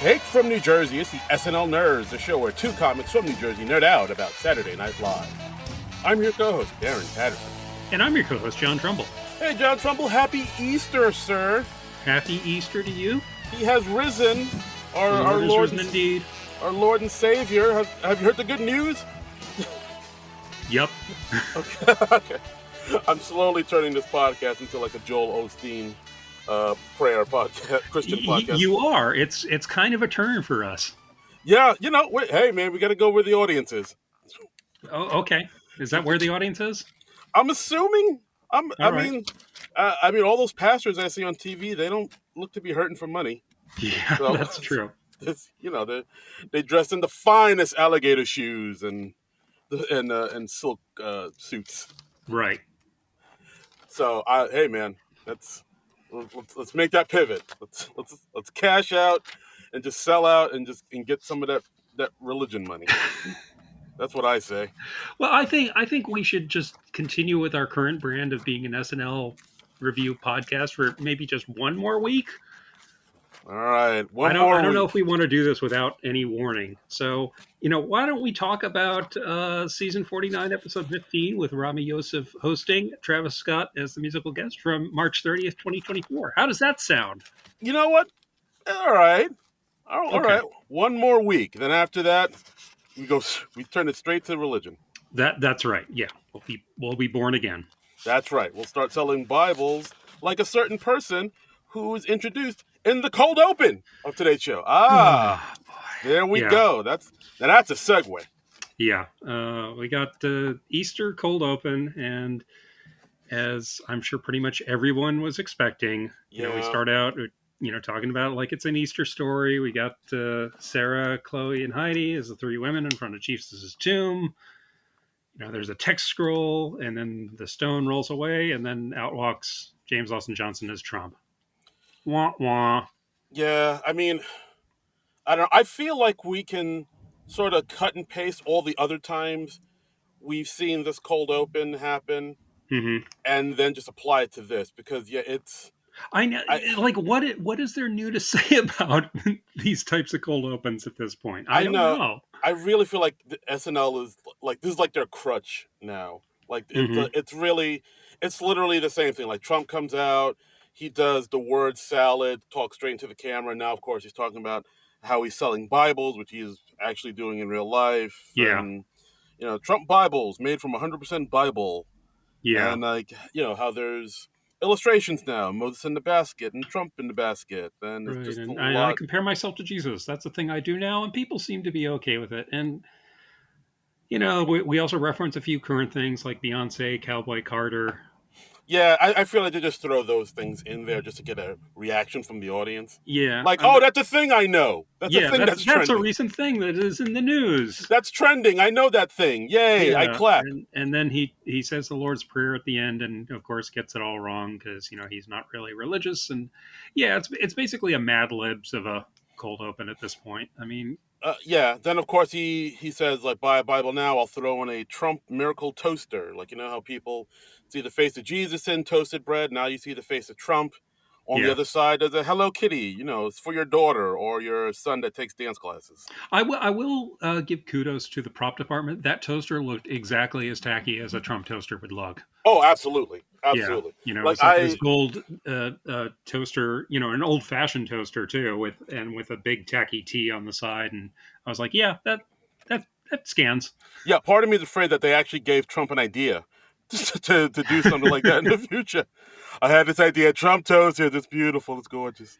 Take from New Jersey, it's the SNL Nerds, the show where two comics from New Jersey nerd out about Saturday Night Live. I'm your co-host, Darren Patterson. And I'm your co-host, John Trumbull. Hey, John Trumbull, happy Easter, sir. Happy Easter to you. He has risen, our Lord risen indeed. Our Lord and Savior. Have you heard the good news? Yep. Okay. I'm slowly turning this podcast into like a Joel Osteen prayer podcast, Christian podcast. You are. It's kind of a turn for us. Yeah, hey man, we got to go where the audience is. Oh, okay. Is that where the audience is? I'm assuming. I mean, all those pastors I see on TV, they don't look to be hurting for money. Yeah, so, that's true. They dress in the finest alligator shoes and silk suits. Right. So, hey man, let's make that pivot. Let's cash out and just sell out and get some of that religion money. That's what I say. Well, I think we should just continue with our current brand of being an SNL review podcast for maybe just one more week. All right. I don't know if we want to do this without any warning. So, why don't we talk about season 49, episode 15 with Ramy, Youssef hosting, Travis Scott as the musical guest from March 30th, 2024. How does that sound? You know what? All right. All Okay. right. One more week. Then after that, we turn it straight to religion. That's right. Yeah. We'll be born again. That's right. We'll start selling Bibles like a certain person who is introduced in the cold open of today's show. There we go. That's a segue. Yeah. We got the Easter cold open, and as I'm sure pretty much everyone was expecting, we start out talking about it like it's an Easter story. We got Sarah, Chloe, and Heidi as the three women in front of Jesus' tomb. There's a text scroll, and then the stone rolls away, and then out walks James Austin Johnson as Trump. Wah, wah. Yeah, I mean, I don't know. I feel like we can sort of cut and paste all the other times we've seen this cold open happen, and then just apply it to this, because, it's... I know. What is there new to say about these types of cold opens at this point? I don't know. I really feel like the SNL is like, this is like their crutch now. Like it's literally the same thing. Like Trump comes out, he does the word salad, talks straight into the camera. Now, of course, he's talking about how he's selling Bibles, which he is actually doing in real life. Yeah. And, Trump Bibles made from 100% Bible. Yeah. And how there's illustrations now, Moses in the basket and Trump in the basket, and it's just I compare myself to Jesus. That's the thing I do now, and people seem to be okay with it. And we also reference a few current things like Beyonce, Cowboy Carter. Yeah, I feel like they just throw those things in there just to get a reaction from the audience. Yeah, like that's a thing I know. That's a thing that's trending. That's a recent thing that is in the news. That's trending. I know that thing. Yay! Yeah. I clap. And then he says the Lord's Prayer at the end, and of course gets it all wrong because he's not really religious. And it's basically a Mad Libs of a cold open at this point. I mean. Then of course he says, like, buy a Bible now, I'll throw in a Trump miracle toaster. Like, how people see the face of Jesus in toasted bread. Now you see the face of Trump. On the other side, there's a Hello Kitty. It's for your daughter or your son that takes dance classes. I will give kudos to the prop department. That toaster looked exactly as tacky as a Trump toaster would look. Oh, absolutely. Absolutely. Yeah. Like this gold toaster, an old fashioned toaster too, with a big tacky T on the side. And I was like, yeah, that scans. Yeah. Part of me is afraid that they actually gave Trump an idea to do something like that in the future. I had this idea, Trump toast here, it's beautiful, it's gorgeous.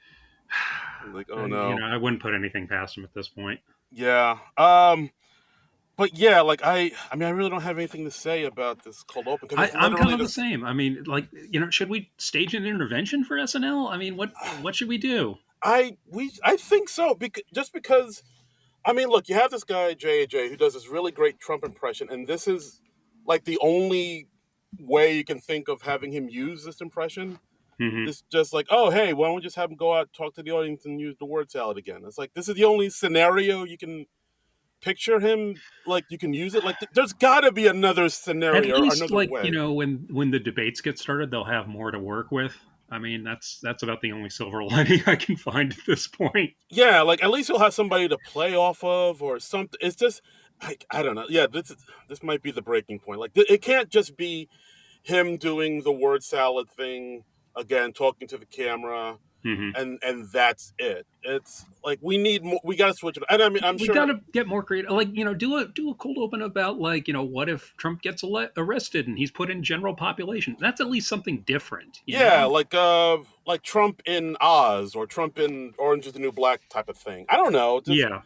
I was like, oh no. I wouldn't put anything past him at this point. Yeah. But yeah, like I really don't have anything to say about this cold open. I'm kind of the same. I mean, like, should we stage an intervention for SNL? I mean, what should we do? I think so, because I mean, look, you have this guy J.A.J. who does this really great Trump impression, and this is like the only way you can think of having him use this impression. It's just like, oh, hey, why don't we just have him go out, talk to the audience, and use the word salad again? It's like, this is the only scenario you can picture him, like, you can use it. Like, there's got to be another scenario. At least, another like, way. when the debates get started, they'll have more to work with. I mean, that's about the only silver lining I can find at this point. Yeah, like at least he'll have somebody to play off of or something. It's just like I don't know. Yeah, this might be the breaking point. Like it can't just be him doing the word salad thing again, talking to the camera, Hmm. and that's it. It's like we need more. We got to switch it. And I mean, I'm We got sure. to get more creative. Like, do a cold open about, like, what if Trump gets arrested and he's put in general population? That's at least something different, you Yeah, know? like Trump in Oz or Trump in Orange is the New Black type of thing. I don't know. Just Yeah.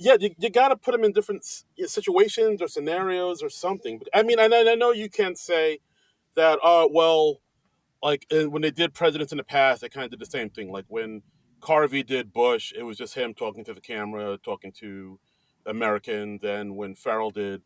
yeah, you got to put him in different situations or scenarios or something. But I mean, I know you can't say that. Well, like when they did presidents in the past, they kind of did the same thing. Like when Carvey did Bush, it was just him talking to the camera, talking to Americans. And when Farrell did,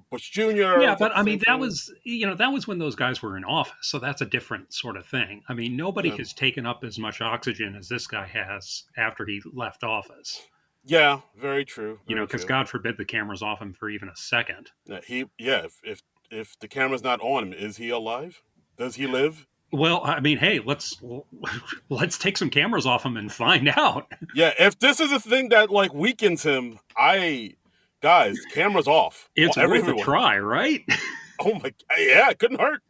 Bush Jr., it Yeah, was like but the I same mean, that thing. was, that was when those guys were in office. So that's a different sort of thing. I mean, nobody Yeah, has taken up as much oxygen as this guy has after he left office, yeah, very true, very because true. God forbid the camera's off him for even a second. Yeah, if the camera's not on him, is he alive? Does he live? Well, I mean, hey, let's take some cameras off him and find out. Yeah, if this is a thing that like weakens him, guys, cameras off. It's worth a Everyone. try, right? Oh my, yeah, it couldn't hurt.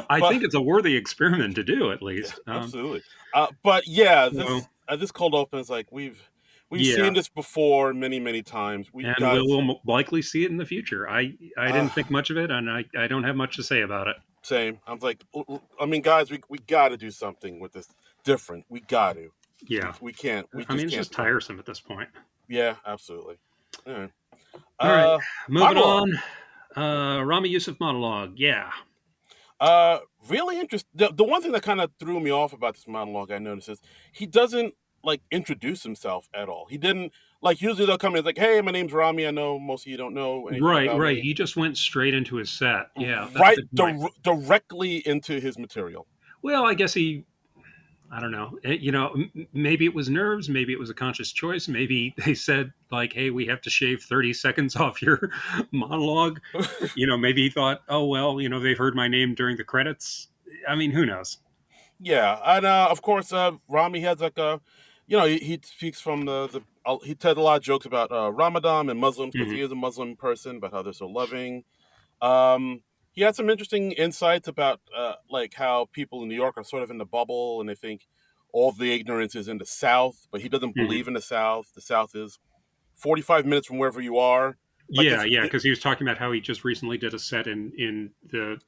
I But think it's a worthy experiment to do, at yeah, least. absolutely. But yeah, So this cold open is like we've yeah, seen this before many times. We and guys, we'll likely see it in the future. I uh, didn't think much of it, and I don't have much to say about it. same. I'm like, I mean, guys, we got to do something with this different. We got to. Yeah, We can't. We I just mean, it's can't just do it. tiresome at this point. Yeah, absolutely. All right. All right, moving Monologue. on. Ramy Youssef monologue. Yeah. Really interesting. The one thing that kind of threw me off about this monologue, I noticed, is he doesn't like introduce himself at all. He didn't like. Usually they'll come in, it's like, "Hey, my name's Ramy. I know most of you don't know anything Right, about right. me." He just went straight into his set. Yeah, that's a Right, good point. directly into his material. Well, I guess I don't know. Maybe it was nerves. Maybe it was a conscious choice. Maybe they said, like, "Hey, we have to shave 30 seconds off your monologue." Maybe he thought, "Oh well, they've heard my name during the credits." I mean, who knows? Yeah, and of course, Rami has like a, he speaks from he tells a lot of jokes about Ramadan and Muslims because he Hmm. is a Muslim person, about how they're so loving. Um, he had some interesting insights about like how people in New York are sort of in the bubble and they think all the ignorance is in the South, but he doesn't Hmm. believe in the South. The South is 45 minutes from wherever you are. Like Yeah, yeah, because he was talking about how he just recently did a set in the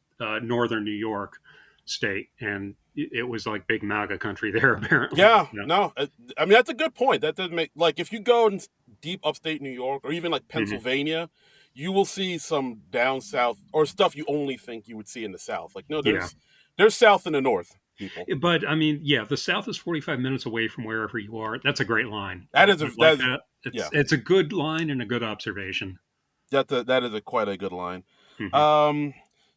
northern New York state, and it was like big MAGA country there, apparently. yeah, no, I mean that's a good point. That doesn't make like if you go in deep upstate New York or even like Hmm. Pennsylvania, you will see some down south or stuff you only think you would see in the South. Like no, Yeah, there's South in the North, people. but I mean, yeah, the South is 45 minutes away from wherever you are. That's a great line. That is I a like that's that. Yeah, It's a good line and a good observation. that is a quite a good line. Hmm. Um,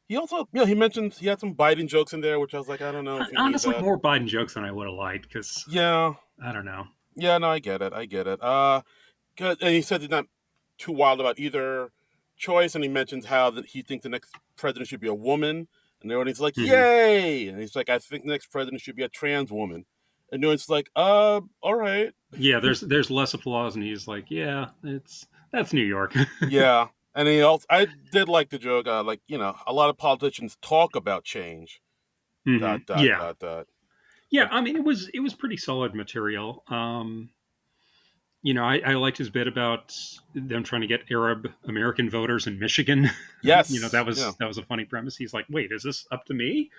he also he mentioned he had some biting jokes in there, which I was like, I don't know if you need Honestly, that. more Biden jokes than I would have liked because Yeah, I don't know. yeah, no, I get it, I get it. Good. And he said he's not too wild about either choice, and he mentions how that he thinks the next president should be a woman, and everyone's like, Hmm. "Yay!" And he's like, "I think the next president should be a trans woman," and everyone's like, all right, Yeah, there's less applause, and he's like, yeah, that's New York. yeah." And he also, I did like the joke, like a lot of politicians talk about change. Hmm. Dot dot Yeah, dot dot. yeah. But I mean, it was pretty solid material. I liked his bit about them trying to get Arab American voters in Michigan. yes, yeah. That was a funny premise. He's like, wait, is this up to me?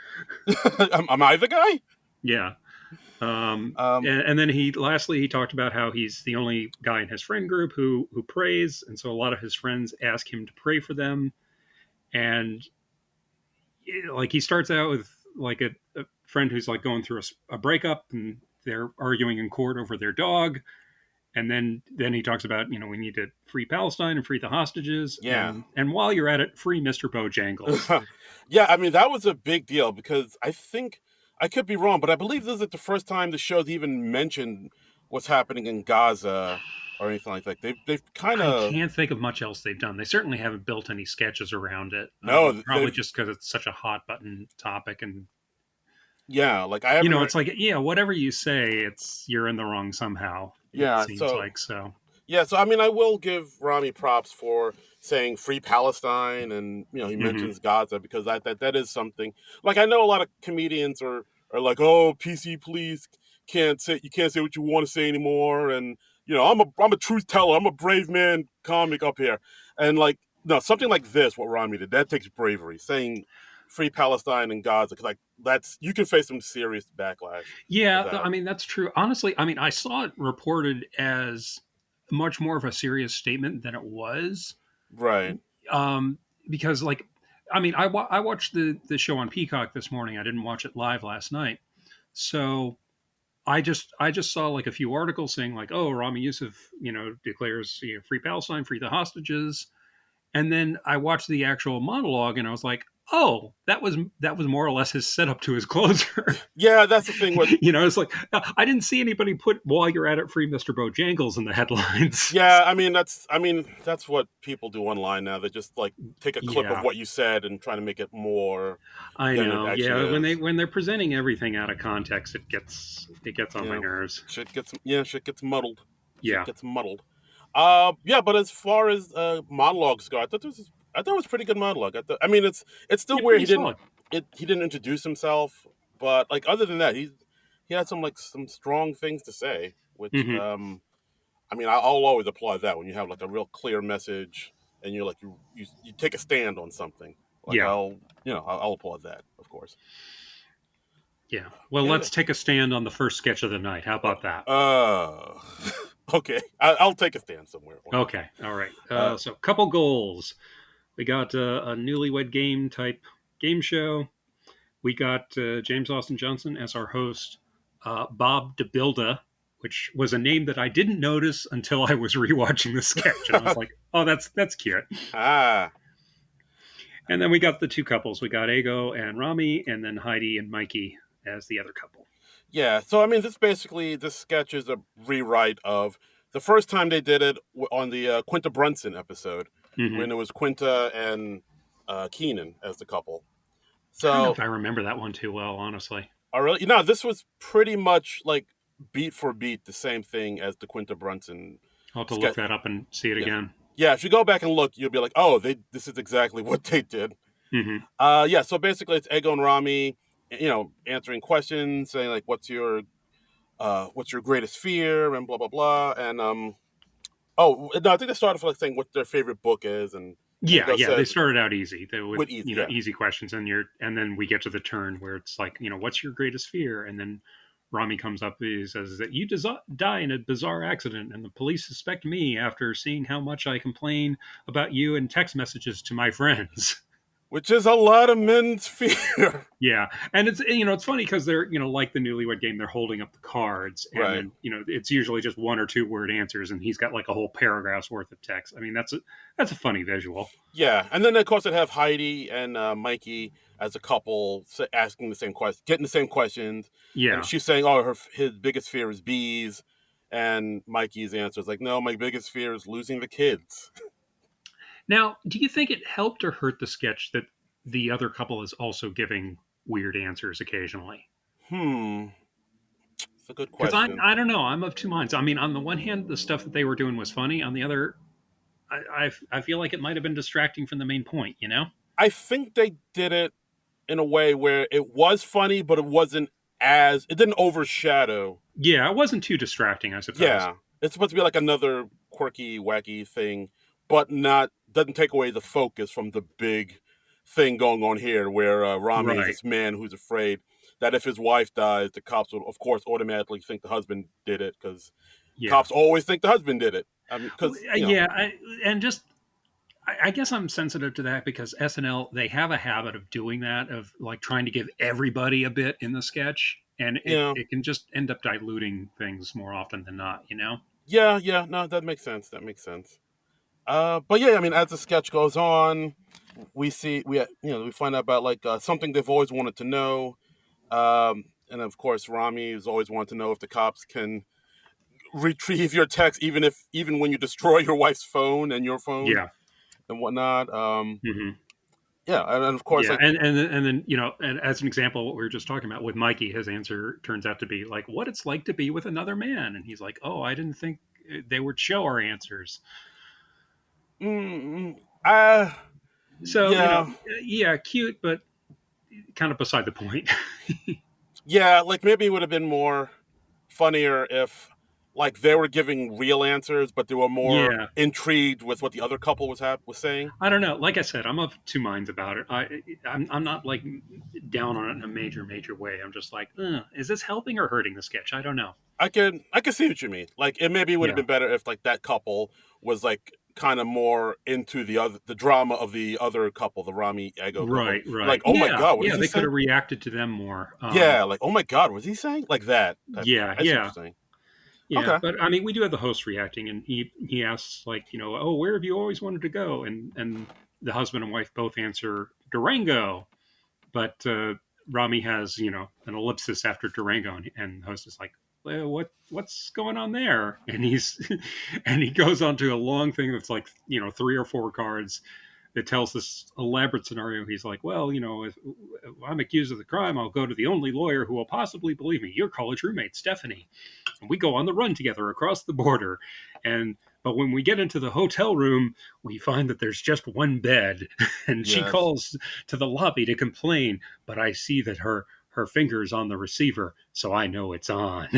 Am I the guy? Yeah. Um, And then he talked about how he's the only guy in his friend group who prays, and so a lot of his friends ask him to pray for them. And like he starts out with like a friend who's like going through a breakup, and they're arguing in court over their dog. And then he talks about we need to free Palestine and free the hostages, yeah. and while you're at it, free Mister Bojangles. Yeah, I mean that was a big deal because I think I could be wrong, but I believe this is the first time the show's even mentioned what's happening in Gaza or anything like that. They've kind I of can't think of much else they've done. They certainly haven't built any sketches around it. no, Probably they've just because it's such a hot button topic, and Yeah, like I haven't heard. It's like, yeah, whatever you say, it's you're in the wrong somehow. It Yeah, seems so like so. yeah, so I mean, I will give Rami props for saying "Free Palestine," and he Hmm. mentions Gaza because that is something. Like I know a lot of comedians are like, "Oh, PC, please you can't say what you want to say anymore," and I'm a truth teller, I'm a brave man comic up here, and like no, something like this, what Rami did, that takes bravery, saying "Free Palestine" and Gaza, because like that's you can face some serious backlash with Yeah, that. I mean that's true. Honestly, I mean I saw it reported as much more of a serious statement than it was. Right. Um, because like, I mean, I watched the show on Peacock this morning. I didn't watch it live last night, so I just saw like a few articles saying like, oh, Rami Youssef, declares free Palestine, free the hostages, and then I watched the actual monologue, and I was like, oh, that was more or less his setup to his closer. Yeah, that's the thing with It's like I didn't see anybody put "While you're at it, free Mister Bojangles" in the headlines. Yeah, I mean that's what people do online now. They just like take a clip of Yeah, what you said and try to make it more I than it know. actually Yeah, when they is. when they're presenting everything out of context, it gets on my Yeah, nerves. shit gets muddled. Shit Yeah, gets muddled. Yeah, but as far as monologues go, I thought it was a pretty good monologue. I mean, it's still yeah, weird pretty solid. he didn't introduce himself, but like other than that, he had some strong things to say, which Hmm. I mean, I'll always applaud that when you have like a real clear message and you're like you take a stand on something. Like Yeah, I'll applaud that, of course. yeah. Well, Yeah, yeah. let's take a stand on the first sketch of the night. How Uh, about that? okay, I'll take a stand somewhere on that. Okay, all right. Uh, So, couple goals. We got a newlywed game type game show. We got James Austin Johnson as our host, Bob DeBilda, which was a name that I didn't notice until I was rewatching the sketch, and I was like, "Oh, that's cute." ah, And then we got the two couples. We got Ego and Rami, and then Heidi and Mikey as the other couple. yeah. So I mean, this sketch is a rewrite of the first time they did it on the Quinta Brunson episode Hmm. when it was Quinta and Keenan as the couple. I don't know So if I remember that one too well, honestly. Oh, really? No, this was pretty much like beat for beat the same thing as the Quinta Brunson I'll have to look sketch. that up and see it Yeah, again. yeah. If you go back and look, you'll be like, oh, this is exactly what they did. Hmm. Yeah. So basically, it's Ego and Rami, answering questions, saying like, what's your greatest fear, and blah blah blah, and oh no, I think they started for like saying what their favorite book is, and Yeah, Ego yeah. They said started out easy with with ease. Yeah, easy questions, and then we get to the turn where it's like what's your greatest fear, and then Rami comes up. He says that you die in a bizarre accident, and the police suspect me after seeing how much I complain about you in text messages to my friends. which is a lot of men's fear. Yeah, and it's funny because they're like the newlywed game, they're holding up the cards, and Right. then it's usually just one or two word answers, and he's got like a whole paragraph's worth of text. I mean, that's a funny visual. Yeah, and then of course I'd have Heidi and Mikey as a couple asking the same question, getting the same questions, and Yeah. she's saying, "Oh, his biggest fear is bees," and Mikey's answer is like, "No, my biggest fear is losing the kids." Now, do you think it helped or hurt the sketch that the other couple is also giving weird answers occasionally? Hmm, it's a good Because I question. I don't know, I'm of two minds. I mean, on the one hand, the stuff that they were doing was funny. On the other, I feel like it might have been distracting from the main point. I think they did it in a way where it was funny, but it didn't overshadow. Yeah, it wasn't too distracting, I suppose. Yeah, it's supposed to be like another quirky, wacky thing, but not doesn't take away the focus from the big thing going on here, where Rami is Right. this man who's afraid that if his wife dies, the cops will, of course, automatically think the husband did it because Yeah. cops always think the husband did it. I mean, because Yeah, and just I guess I'm sensitive to that because SNL they have a habit of doing that of like trying to give everybody a bit in the sketch, and you it know, it can just end up diluting things more often than not. yeah, yeah, no, that makes sense. That makes sense. But yeah, I mean, as the sketch goes on, we find out about like something they've always wanted to know. And of course, Rami has always wanted to know if the cops can retrieve your text, even when you destroy your wife's phone and your phone Yeah. and whatnot. Hmm. Yeah, and of course, Yeah, like and then and as an example, what we were just talking about with Mikey, his answer turns out to be like, "What it's like to be with another man," and he's like, "Oh, I didn't think they would show our answers." mm, So yeah, yeah, cute, but kind of beside the point. yeah, like maybe it would have been more funnier if like they were giving real answers, but they were more Yeah, intrigued with what the other couple was saying. I don't know. Like I said, I'm of two minds about it. I'm not like down on it in a major way. I'm just like, is this helping or hurting the sketch? I don't know. I can see what you mean. Like it maybe would have Yeah, been better if like that couple was like kind of more into the drama of the other couple, the Ramy Ego couple. right. Like, oh my Yeah, god, what is yeah. he They could saying? have reacted to them more. Yeah, like oh my god, what is he saying? Like that type of thing. Yeah, I see what yeah. you're saying. Yeah, Okay. but I mean, we do have the host reacting, and he asks like, oh, where have you always wanted to go? And the husband and wife both answer Durango, but Rami has an ellipsis after Durango, and the host is like, well, what's going on there? And he's and he goes on to a long thing that's like 3 or 4 cards that tells this elaborate scenario. He's like, well, if I'm accused of the crime, I'll go to the only lawyer who will possibly believe me, your college roommate, Stephanie. And we go on the run together across the border. And but when we get into the hotel room, we find that there's just one bed, and she Yes. calls to the lobby to complain. But I see that her finger's on the receiver, so I know it's on.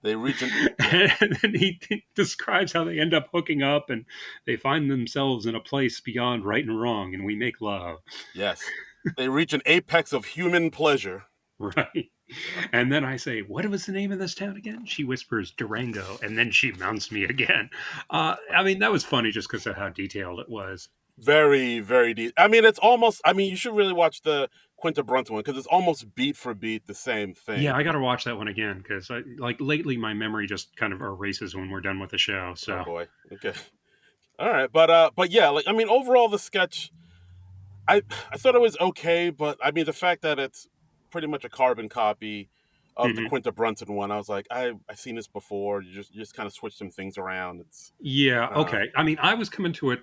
They reach an yeah. And then he describes how they end up hooking up, and they find themselves in a place beyond right and wrong, and we make love. Yes. They reach an apex of human pleasure. Right. Yeah. And then I say, "What was the name of this town again?" She whispers, "Durango," and then she mounts me again. I mean, that was funny just because of how detailed it was. Very, very deep. I mean, it's almost. I mean, you should really watch the Quinta Brunson one because it's almost beat for beat the same Yeah, thing. I got to watch that one again because, like, lately my memory just kind of erases when we're done with the show. Oh So, boy. Okay. All right, but yeah, like I mean, overall the sketch, I I thought it was okay, but I mean the fact that it's pretty much a carbon copy of the mhm. Quinta Brunson one, I was like, I've seen this before. You just kind of switch some things around. It's Yeah, uh, okay. I mean, I was coming to it.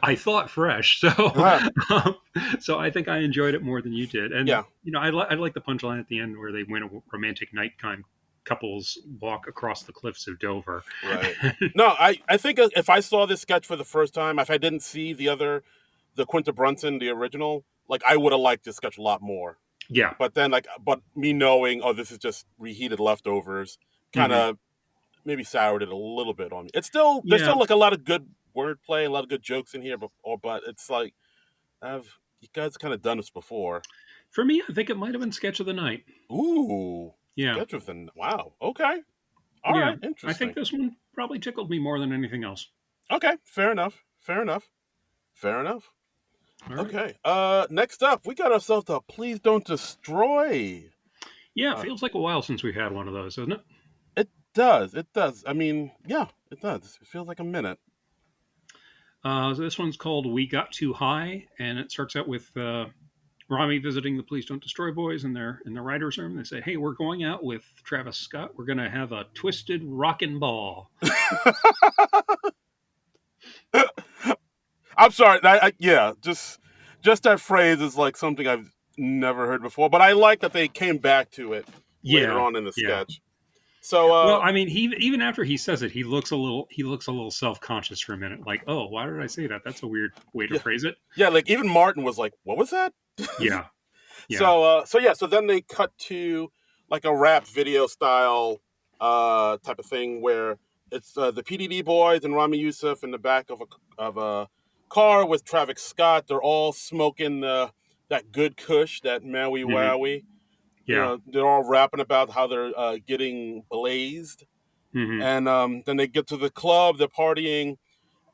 I thought fresh, so uh um, so I think I enjoyed it more than you did. And yeah, I like the punchline at the end where they win a romantic nighttime couples walk across the cliffs of Dover. right. No, I think if I saw this sketch for the first time, if I didn't see the Quinta Brunson, the original, like I would have liked this sketch a lot more. Yeah. But then but me knowing, oh, this is just reheated leftovers, kind Hmm. of maybe soured it a little bit on me. It's still there's Yeah. still like a lot of good wordplay, a lot of good jokes in here, but it's like I've you guys kind of done this before. For me, I think it might have been sketch of the night. Ooh, Yeah. sketch with the wow. Okay, all Yeah. right, I think interesting. this one probably tickled me more than anything else. Okay, fair enough. Fair enough. Fair enough. All right. Okay. Next up, we got ourselves a please don't destroy. Yeah, it Uh, feels like a while since we had one of those, doesn't it? it does. It does. I mean, yeah, it does. It feels like a minute. So this one's called "We Got Too High," and it starts out with Rami visiting the Please Don't Destroy Boys in their writers' room. They say, "Hey, we're going out with Travis Scott. We're gonna have a twisted rockin' ball." I'm sorry. Yeah, just that phrase is like something I've never heard before, but I like that they came back to it later Yeah, on in the yeah. sketch. So, Well, I mean, he even after he says it, he looks a little self conscious for a minute. Like, oh, why did I say that? That's a weird way to yeah, phrase it. yeah, like even Martin was like, "What was that?" Yeah, yeah, So yeah, so then they cut to like a rap video style type of thing where it's the PDD boys and Ramy Youssef in the back of a car with Travis Scott. They're all smoking that good Kush, that Maui hmm, Wowie. You yeah, know, they're all rapping about how they're getting blazed, hmm, and then they get to the club. They're partying,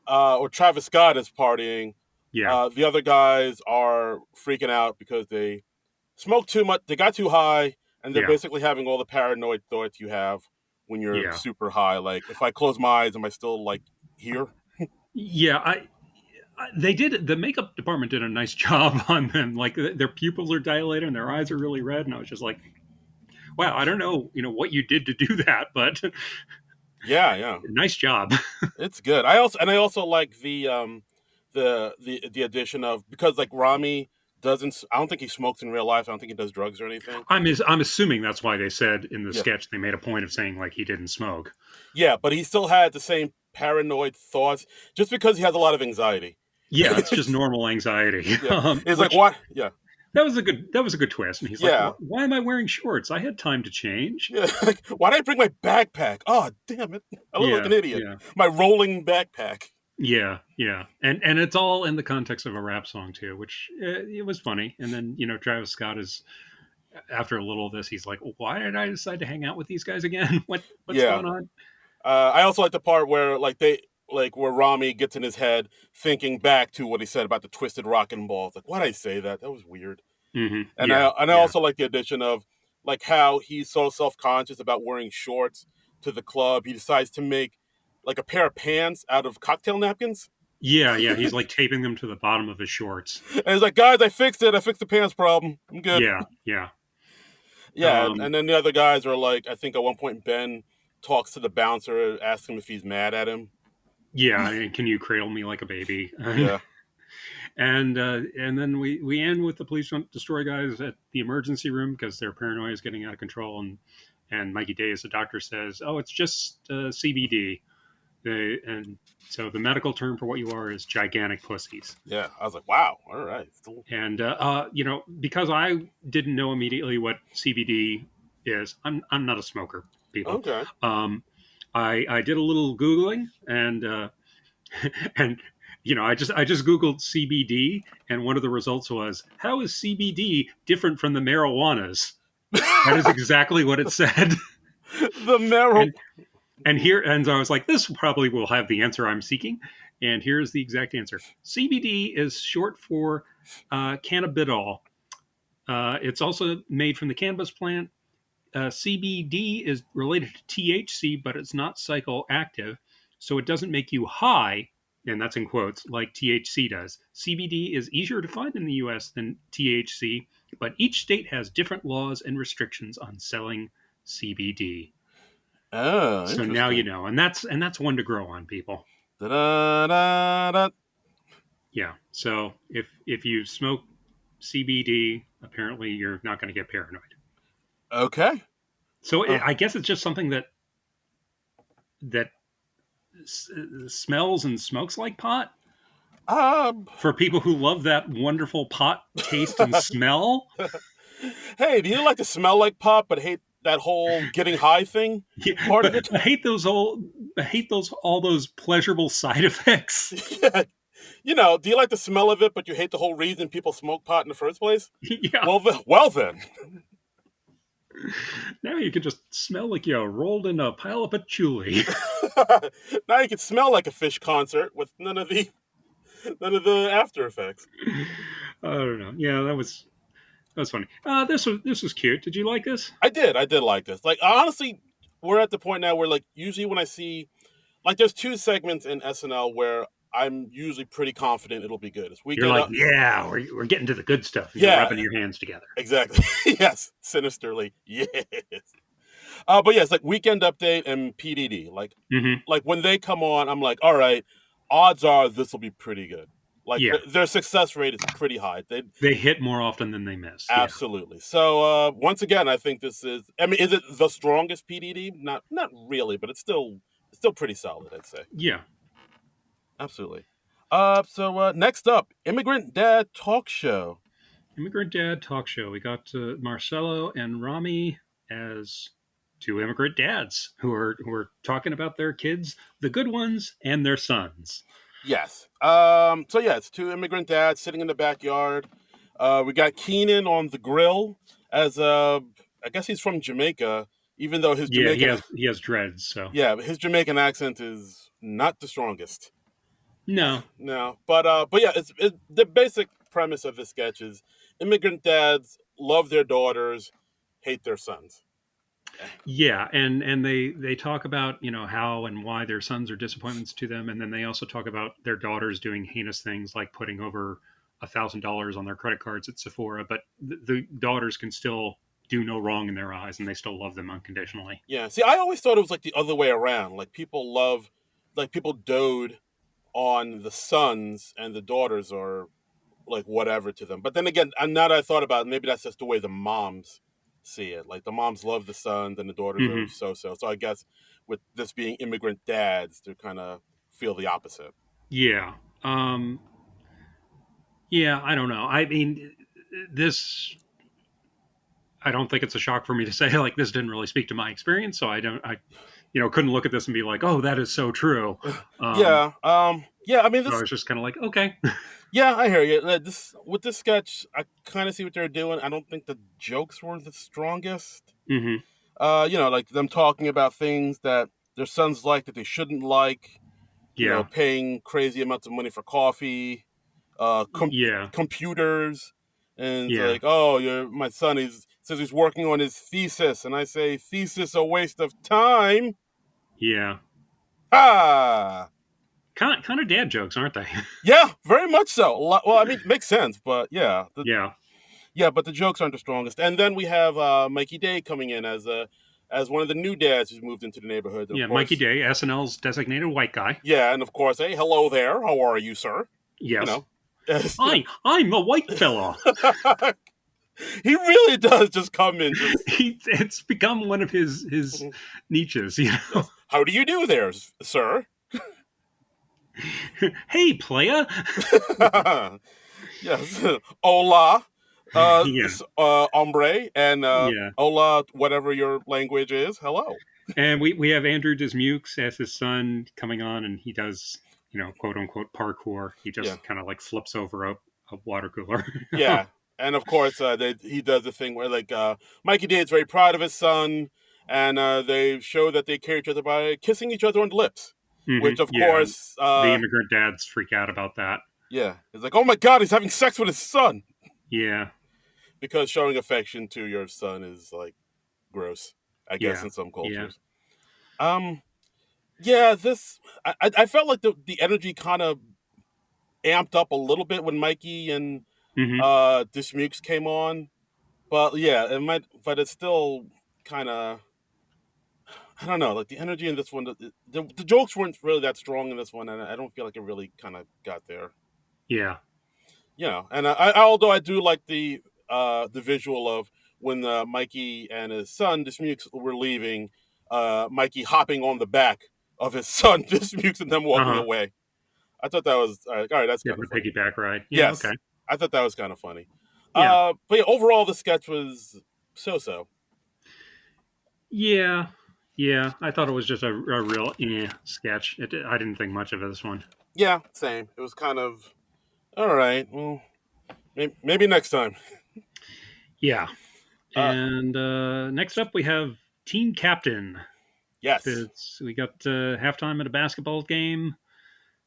or Travis Scott is partying. yeah, The other guys are freaking out because they smoked too much. They got too high, and they're yeah, basically having all the paranoid thoughts you have when you're yeah, super high. Like, if I close my eyes, am I still like here? yeah. They did the makeup department did a nice job on them. Like their pupils are dilated and their eyes are really red, and I was just like, wow, I don't know, what you did to do that, but Yeah, yeah, nice job. it's good. I also like the addition of, because like Ramy doesn't, I don't think he smokes in real life. I don't think he does drugs or anything. I'm assuming that's why they said in the Yeah, sketch they made a point of saying like he didn't smoke. yeah, but he still had the same paranoid thoughts just because he has a lot of anxiety. Yeah, it's just normal anxiety. Yeah, it's like Which what? Yeah, that was a good twist. And he's like, yeah, why am I wearing shorts? I had time to change. yeah. Like, why did I bring my backpack? Oh, damn it! I look like Yeah, an idiot. yeah. My rolling backpack. Yeah, yeah, and it's all in the context of a rap song too, which it was funny. And then Travis Scott is after a little of this, he's like, "Why did I decide to hang out with these guys again? What's Yeah. going on?" I also like the part where where Ramy gets in his head thinking back to what he said about the twisted rockin' ball. It's like, why did I say that? That was weird. Yeah, And I yeah, also like the addition of like how he's so self conscious about wearing shorts to the club. He decides to make like a pair of pants out of cocktail napkins. yeah, yeah. He's like taping them to the bottom of his shorts. And he's like, guys, I fixed it. I fixed the pants problem. I'm good. Yeah, yeah, Yeah, um, and then the other guys are like, I think at one point Ben talks to the bouncer, asks him if he's mad at him. yeah. And can you cradle me like a baby? Yeah. And then we end with the police don't destroy guys at the emergency room because their paranoia is getting out of control. And Mikey Days, the doctor, says, "Oh, it's just CBD." And so the medical term for what you are is gigantic pussies. Yeah. I was like, wow, all right. Still... And because I didn't know immediately what CBD is, I'm not a smoker, people. Okay. I did a little googling and and I just googled CBD, and one of the results was, how is CBD different from the marijuanas? That is exactly what it said. The marrow. and and I was like, this probably will have the answer I'm seeking. And here's the exact answer. CBD is short for cannabidiol. It's also made from the cannabis plant. CBD is related to THC, but it's not psychoactive, so it doesn't make you high, and that's in quotes, like THC does. CBD is easier to find in the US than THC, but each state has different laws and restrictions on selling CBD. Oh, So now you interesting. know, and that's one to grow on, people. Da-da-da-da. Yeah. So if you smoke CBD, apparently you're not going to get paranoid. Okay. So Uh, I guess it's just something that smells and smokes like pot um, for people who love that wonderful pot taste and smell. hey, do you like to smell like pot but hate that whole getting high thing Yeah, part of but it? I hate those all those pleasurable side effects. Yeah. Do you like the smell of it but you hate the whole reason people smoke pot in the first place? Yeah. Well then. Now you can just smell like you rolled in a pile of patchouli. Now you can smell like a fish concert with none of the after effects. I don't know. Yeah, that was funny. This was cute. Did you like this? I did like this. Like honestly, we're at the point now where like usually when I see like there's two segments in SNL where I'm usually pretty confident it'll be good. It's You're weekend like, up. yeah, we're getting to the good stuff. You're Yeah, rubbing your hands together. exactly. Yes, sinisterly. Yes. But yes, like Weekend Update and PDD. Hmm. Like when they come on, I'm like, all right, odds are this will be pretty good. Like Yeah, their success rate is pretty high. They they hit more often than they miss. Yeah, absolutely. So once again, I think this is. I mean, is it the strongest PDD? Not really, but it's still pretty solid. I'd say yeah, absolutely. So next up, Immigrant Dad Talk Show. Immigrant Dad Talk Show. We got Marcelo and Ramy as two immigrant dads who are talking about their kids, the good ones, and their sons. Yes. So yeah, it's two immigrant dads sitting in the backyard. We got Keenan on the grill as I guess he's from Jamaica, even though his Yeah, he Jamaican has he has dreads. So yeah, his Jamaican accent is not the strongest. no, No, but yeah, it's the basic premise of the sketch is immigrant dads love their daughters, hate their sons. yeah, and they talk about how and why their sons are disappointments to them, and then they also talk about their daughters doing heinous things like putting over $1,000 on their credit cards at Sephora, but the daughters can still do no wrong in their eyes, and they still love them unconditionally. Yeah. See, I always thought it was like the other way around. Like people dote on the sons, and the daughters are like whatever to them. But then again, and now that I thought about it, maybe that's just the way the moms see it. Like the moms love the sons and the daughters are Hmm. so so. So I guess with this being immigrant dads, they kind of feel the opposite. Yeah. Um, yeah, I don't know. I mean, this, I don't think it's a shock for me to say, like, this didn't really speak to my experience. So couldn't look at this and be like, oh, that is so true. Um, Yeah, yeah. I mean, so I this. was just kind of like, okay. Yeah, I hear you. This with this sketch, I kind of see what they're doing. I don't think the jokes were the strongest. Hmm. Like them talking about things that their sons like that they shouldn't like. Yeah. Paying crazy amounts of money for coffee, Yeah. computers, and it's Yeah. like, oh, my son says he's working on his thesis, and I say, thesis a waste of time. Yeah. Ha! Kind of dad jokes, aren't they? Yeah, very much so. Well, I mean, it makes sense, but yeah, Yeah. yeah, but the jokes aren't the strongest. And then we have Mikey Day coming in as one of the new dads who's moved into the neighborhood, and of Yeah. Mikey course, Day, SNL's designated white guy. yeah, and of course, hey, hello there, how are you, sir? You Yes. know, I'm a white fella. he really does just come in, just It's become one of his niches, yes. How do you do there, sir? Hey, playa. Yes, hola, Yeah. hombre, and Yeah. hola, whatever your language is. Hello. And we have Andrew Dismukes as his son coming on, and he does, quote unquote parkour. He Yeah, just kind of like flips over a water cooler. yeah, and of course, he does the thing where like Mikey D is very proud of his son, and they show that they care each other by kissing each other on the lips, Hmm. which of Yeah. And course, the immigrant dads freak out about that. yeah, it's like, oh my god, he's having sex with his son, Yeah. because showing affection to your son is like gross, I guess, Yeah. in some Yeah. cultures. Um, yeah, I felt like the energy kind of amped up a little bit when Mikey and Hmm. Dismukes came on, but yeah, but it's still kind of, I don't know, like the energy in this one, the jokes weren't really that strong in this one, and I don't feel like it really kind of got there. Yeah. And although I do like the visual of when Mikey and his son Dismukes were leaving, Mikey hopping on the back of his son Dismukes and them Uh walking huh. away. I thought that was all right. That's Yeah. kind of The funny. piggyback ride. Yeah. Okay. Yes, I thought that was kind of funny. Yeah. But yeah, overall the sketch was so. Yeah. Yeah. I thought it was just a real sketch. I didn't think much of this one. Yeah, same. It was kind of all right. Well, maybe next time. Yeah. Uh, And next up, we have team captain. yes. We got halftime at a basketball game.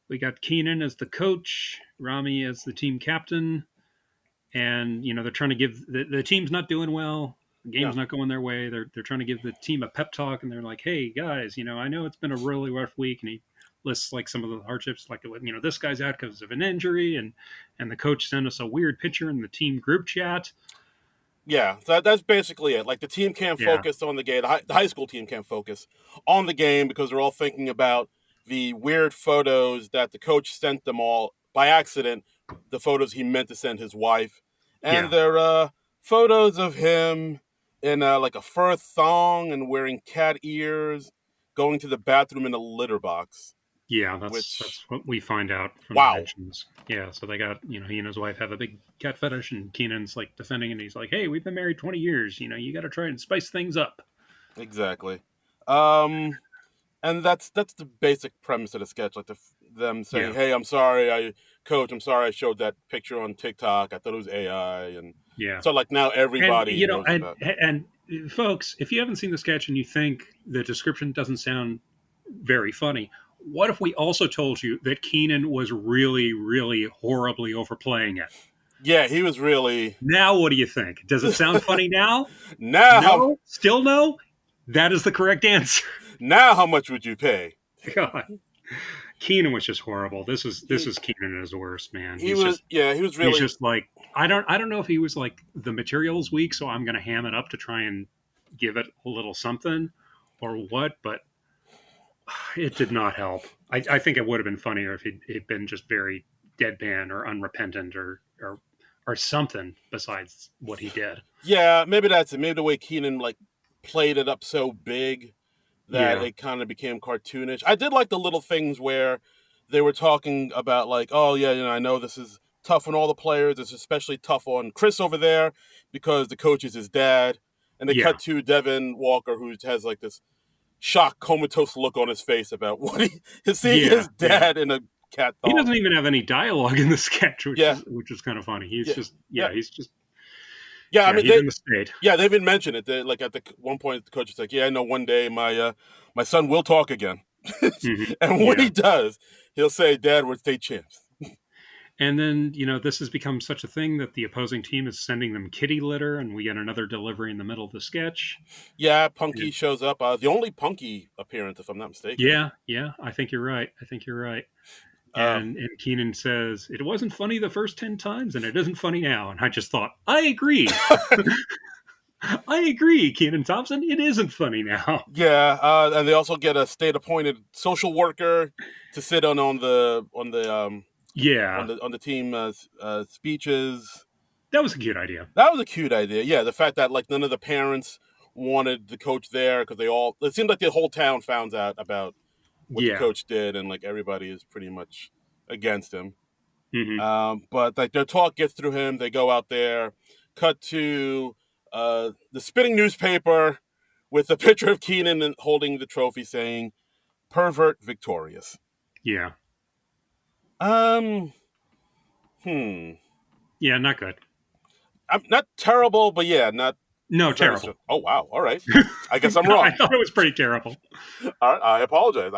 We got Keenan as the coach, Ramy as the team captain, and they're trying to give the team's not doing well. The Yeah. game's not going their way. They're trying to give the team a pep talk, and they're like, "Hey guys, I know it's been a really rough week," and he lists like some of the hardships, like this guy's out because of an injury, and the coach sent us a weird picture in the team group chat. Yeah, that's basically it. Like the team can't Yeah, focus on the game. The high school team can't focus on the game because they're all thinking about the weird photos that the coach sent them all by accident. The photos he meant to send his wife, and yeah, they're photos of him in like a fur thong and wearing cat ears, going to the bathroom in a litter box. yeah. That's Which, what we find out from the wow, mentions. Yeah, so they got he and his wife have a big cat fetish, and Keenan's like defending, and he's like, "Hey, we've been married 20 years. You got to try and spice things up." exactly. Um, and that's the basic premise of the sketch, like them saying, Yeah, "Hey, I'm sorry, coach, I'm sorry, I showed that picture on TikTok. I thought it was AI," and yeah. so like now And everybody knows and about. and folks, if you haven't seen the sketch and you think the description doesn't sound very funny, what if we also told you that Keenan was really, really horribly overplaying it? Yeah, he was really. Now, what do you think? Does it sound funny now? now how No, still no. That is the correct answer. now how much would you pay? God, Keenan was just horrible. This He is Keenan at his worst, man. he was, yeah, he was He's really. just like I don't know if he was like the material's weak, so I'm going to ham it up to try and give it a little something or what, but It did not help. I think it would have been funnier if he'd been just very deadpan or unrepentant or something besides what he did. Yeah, maybe that's it. Maybe the way Keenan like played it up so big that Yeah, it kind of became cartoonish. I did like the little things where they were talking about like, oh yeah, I know this is tough on all the players. It's especially tough on Chris over there because the coach is his dad. And they yeah, cut to Devin Walker, who has like this shocked, comatose look on his face about what he is seeing yeah, his yeah. dad in a cat He thong. doesn't even have any dialogue in the sketch, Yeah, which is kind of funny. He's yeah, just yeah, he's just yeah. I mean, he's in the state. yeah, they even mentioned it. Like at the one point, the coach is like, "Yeah, I know one day my son will talk again," Hmm. and when Yeah. he does, he'll say, "Dad, we're state champs." And then, this has become such a thing that the opposing team is sending them kitty litter, and we get another delivery in the middle of the sketch. Yeah, Punky And shows up. The only Punky appearance, if I'm not mistaken. yeah, yeah, I think you're right. I think you're right. Um, And Keenan says, it wasn't funny the first 10 times, and it isn't funny now. And I just thought, I agree. I agree, Keenan Thompson. It isn't funny now. yeah, and they also get a state-appointed social worker to sit Yeah, on the team speeches. that was a cute idea. That was a cute idea. Yeah, the fact that like none of the parents wanted the coach there because it seemed like the whole town found out about what the Yeah. coach did, and like everybody is pretty much against him. Hmm. But like their talk gets through him. They go out there, cut to the spinning newspaper with a picture of Keenan holding the trophy, saying "Pervert victorious." Yeah. Um, hmm. Yeah, not good. I'm not terrible, but yeah, not No, very. terrible. Oh wow! All right, I guess I'm I wrong. thought it was pretty terrible. I apologize.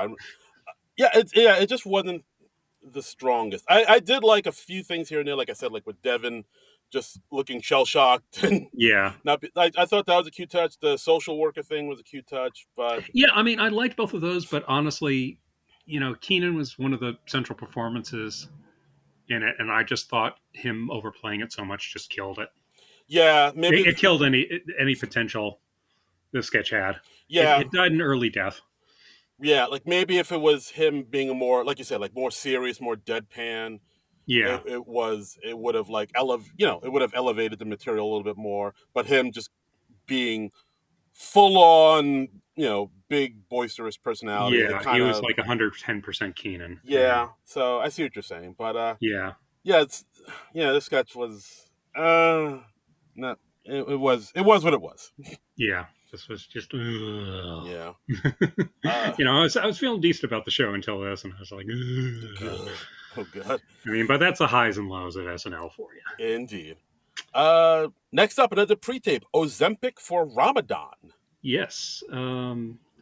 It just wasn't the strongest. I did like a few things here and there, like I said, like with Devin just looking shell shocked and Yeah. not. I thought that was a cute touch. The social worker thing was a cute touch, but Yeah, I mean, I liked both of those, but honestly, Keenan was one of the central performances in it, and I just thought him overplaying it so much just killed it. yeah, It killed any potential the sketch had. yeah, It died an early death. yeah, like maybe if it was him being a more, like you said, like more serious, more deadpan, Yeah, it would have like it would have elevated the material a little bit more. But him just being full on, big boisterous personality, it yeah, he kind was of like 110% Keenan, and yeah. So I see what you're saying, but yeah, yeah, this sketch was not it was what it was. yeah, this was just. Ugh. Yeah. Uh, I was feeling decent about the show until this, and I was like, ugh. good. Oh god. I mean, but that's the highs and lows of SNL for you. Indeed. Next up, another pre-tape: Ozempic for Ramadan. Yes.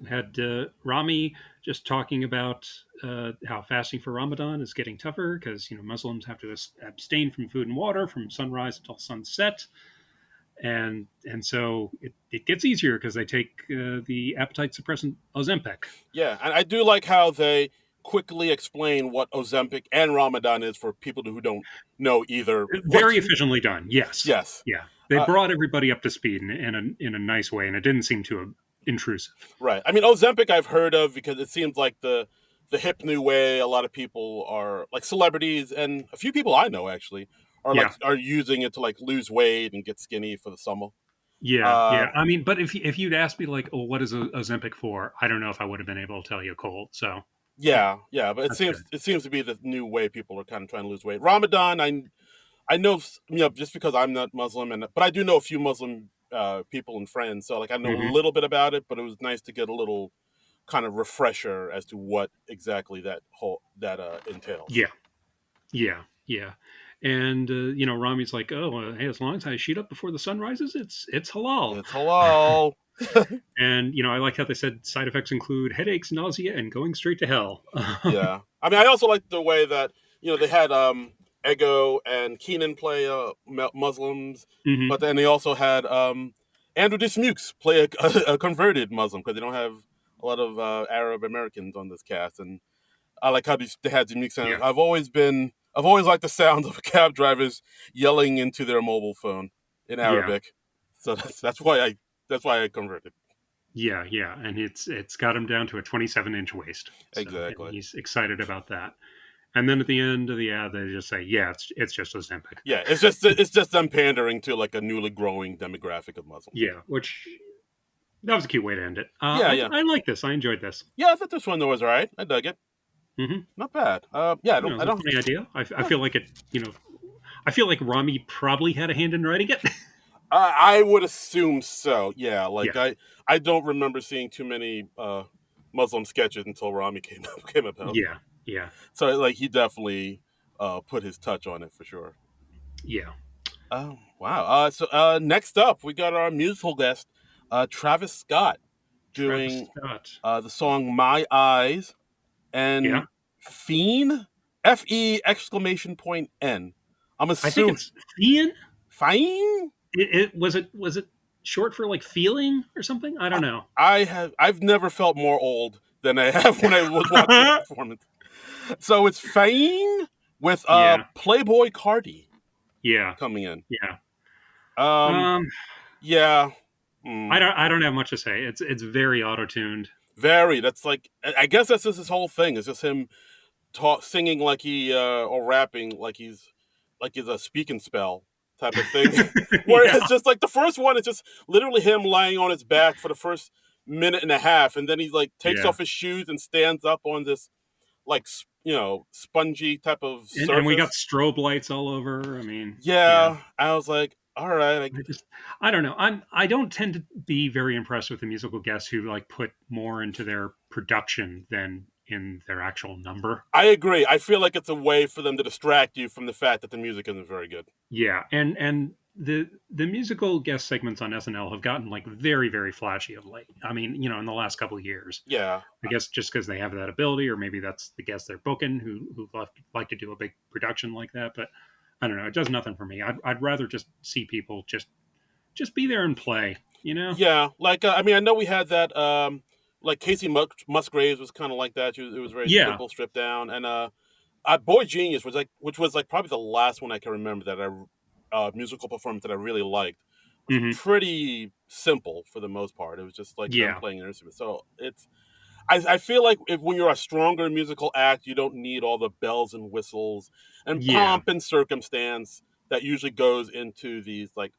Had Ramy just talking about how fasting for Ramadan is getting tougher because Muslims have to abstain from food and water from sunrise until sunset, and so it gets easier because they take the appetite suppressant Ozempic. Yeah, and I do like how they quickly explain what Ozempic and Ramadan is for people who don't know either. Very efficiently done. Yes. Yes. Yeah. They brought everybody up to speed in a nice way, and it didn't seem too intrusive. Right. I mean, Ozempic I've heard of because it seems like the hip new way. A lot of people are like celebrities, and a few people I know actually Yeah. are using it to like lose weight and get skinny for the summer. Yeah, Uh, yeah. I mean, but if you'd asked me like, "Oh, what is Ozempic for?" I don't know if I would have been able to tell you cold. So, yeah, yeah, yeah, but that's good. it seems to be the new way people are kind of trying to lose weight. Ramadan, I know, just because I'm not Muslim, but I do know a few Muslim people and friends, so like I know a Hmm. little bit about it. But it was nice to get a little kind of refresher as to what exactly that entails. Yeah, yeah, yeah. And Rami's like, "Oh, hey, as long as I shoot up before the sun rises, it's halal." It's halal. And I like how they said side effects include headaches, nausea, and going straight to hell. Yeah, I mean, I also like the way that they had Ego and Keenan play Muslims, Hmm. but then they also had Andrew Dismukes play a converted Muslim because they don't have a lot of Arab Americans on this cast, and I like how they had Dismukes sound. Yeah, I've always liked the sound of cab drivers yelling into their mobile phone in yeah. Arabic, so that's why I converted. Yeah, yeah, and it's got him down to a 27-inch waist. So, and Exactly. he's excited about that. And then at the end of the ad, they just say, "Yeah, it's just Ozempic." Yeah, it's just them pandering to like a newly growing demographic of Muslims. Yeah, which that was a cute way to end it. Yeah, yeah, I like this. I enjoyed this. yeah. I thought this one was all right. I dug it. Hmm. Not bad. Yeah, You know, I it's a don't. funny idea. I Yeah. feel like it. You know, I feel like Ramy probably had a hand in writing it. I would assume so. Yeah, like Yeah, I don't remember seeing too many Muslim sketches until Rami came about. yeah, yeah, So like he definitely put his touch on it for sure. yeah. Oh wow. So next up we got our musical guest, Travis Scott, Travis doing Scott. the song "My Eyes" Yeah, and "Fiend," Fe exclamation point N. I'm I think assuming it's Fian. Fine. It was it short for like feeling or something? I don't know. I've never felt more old than I have when I was watching the performance. So it's Fine with Yeah, Playboy Cardi yeah, coming in. yeah. Um Um, yeah. I Mm, don't have much to say. It's very auto tuned. very. That's like I guess that's just his whole thing. It's just him singing like he or rapping like he's a speaking spell type of thing. Where Yeah, it's just like the first one is just literally him lying on his back for the first minute and a half, and then he like takes yeah. off his shoes and stands up on this like spongy type of And we got surface. strobe lights all over. I mean, yeah. Yeah, I was like, all right, I don't know. I don't tend to be very impressed with the musical guests who like put more into their production than in their actual number. I agree. I feel like it's a way for them to distract you from the fact that the music isn't very good. Yeah, and the musical guest segments on SNL have gotten like very flashy of late. I mean, in the last couple of years. Yeah, I guess just because they have that ability, or maybe that's the guests they're booking who like to do a big production like that. But I don't know. It does nothing for me. I'd rather just see people just be there and play. You know? yeah. Like I mean, I know we had that. Like Casey Musgraves was kind of like that. It was very Yeah. simple, stripped down, and Boy Genius was like, which was like probably the last one I can remember that musical performance that I really liked. Was Hmm. pretty simple for the most part. It was just like them Yeah. playing an instrument. So I feel like when you're a stronger musical act, you don't need all the bells and whistles and Yeah. pomp and circumstance that usually goes into these like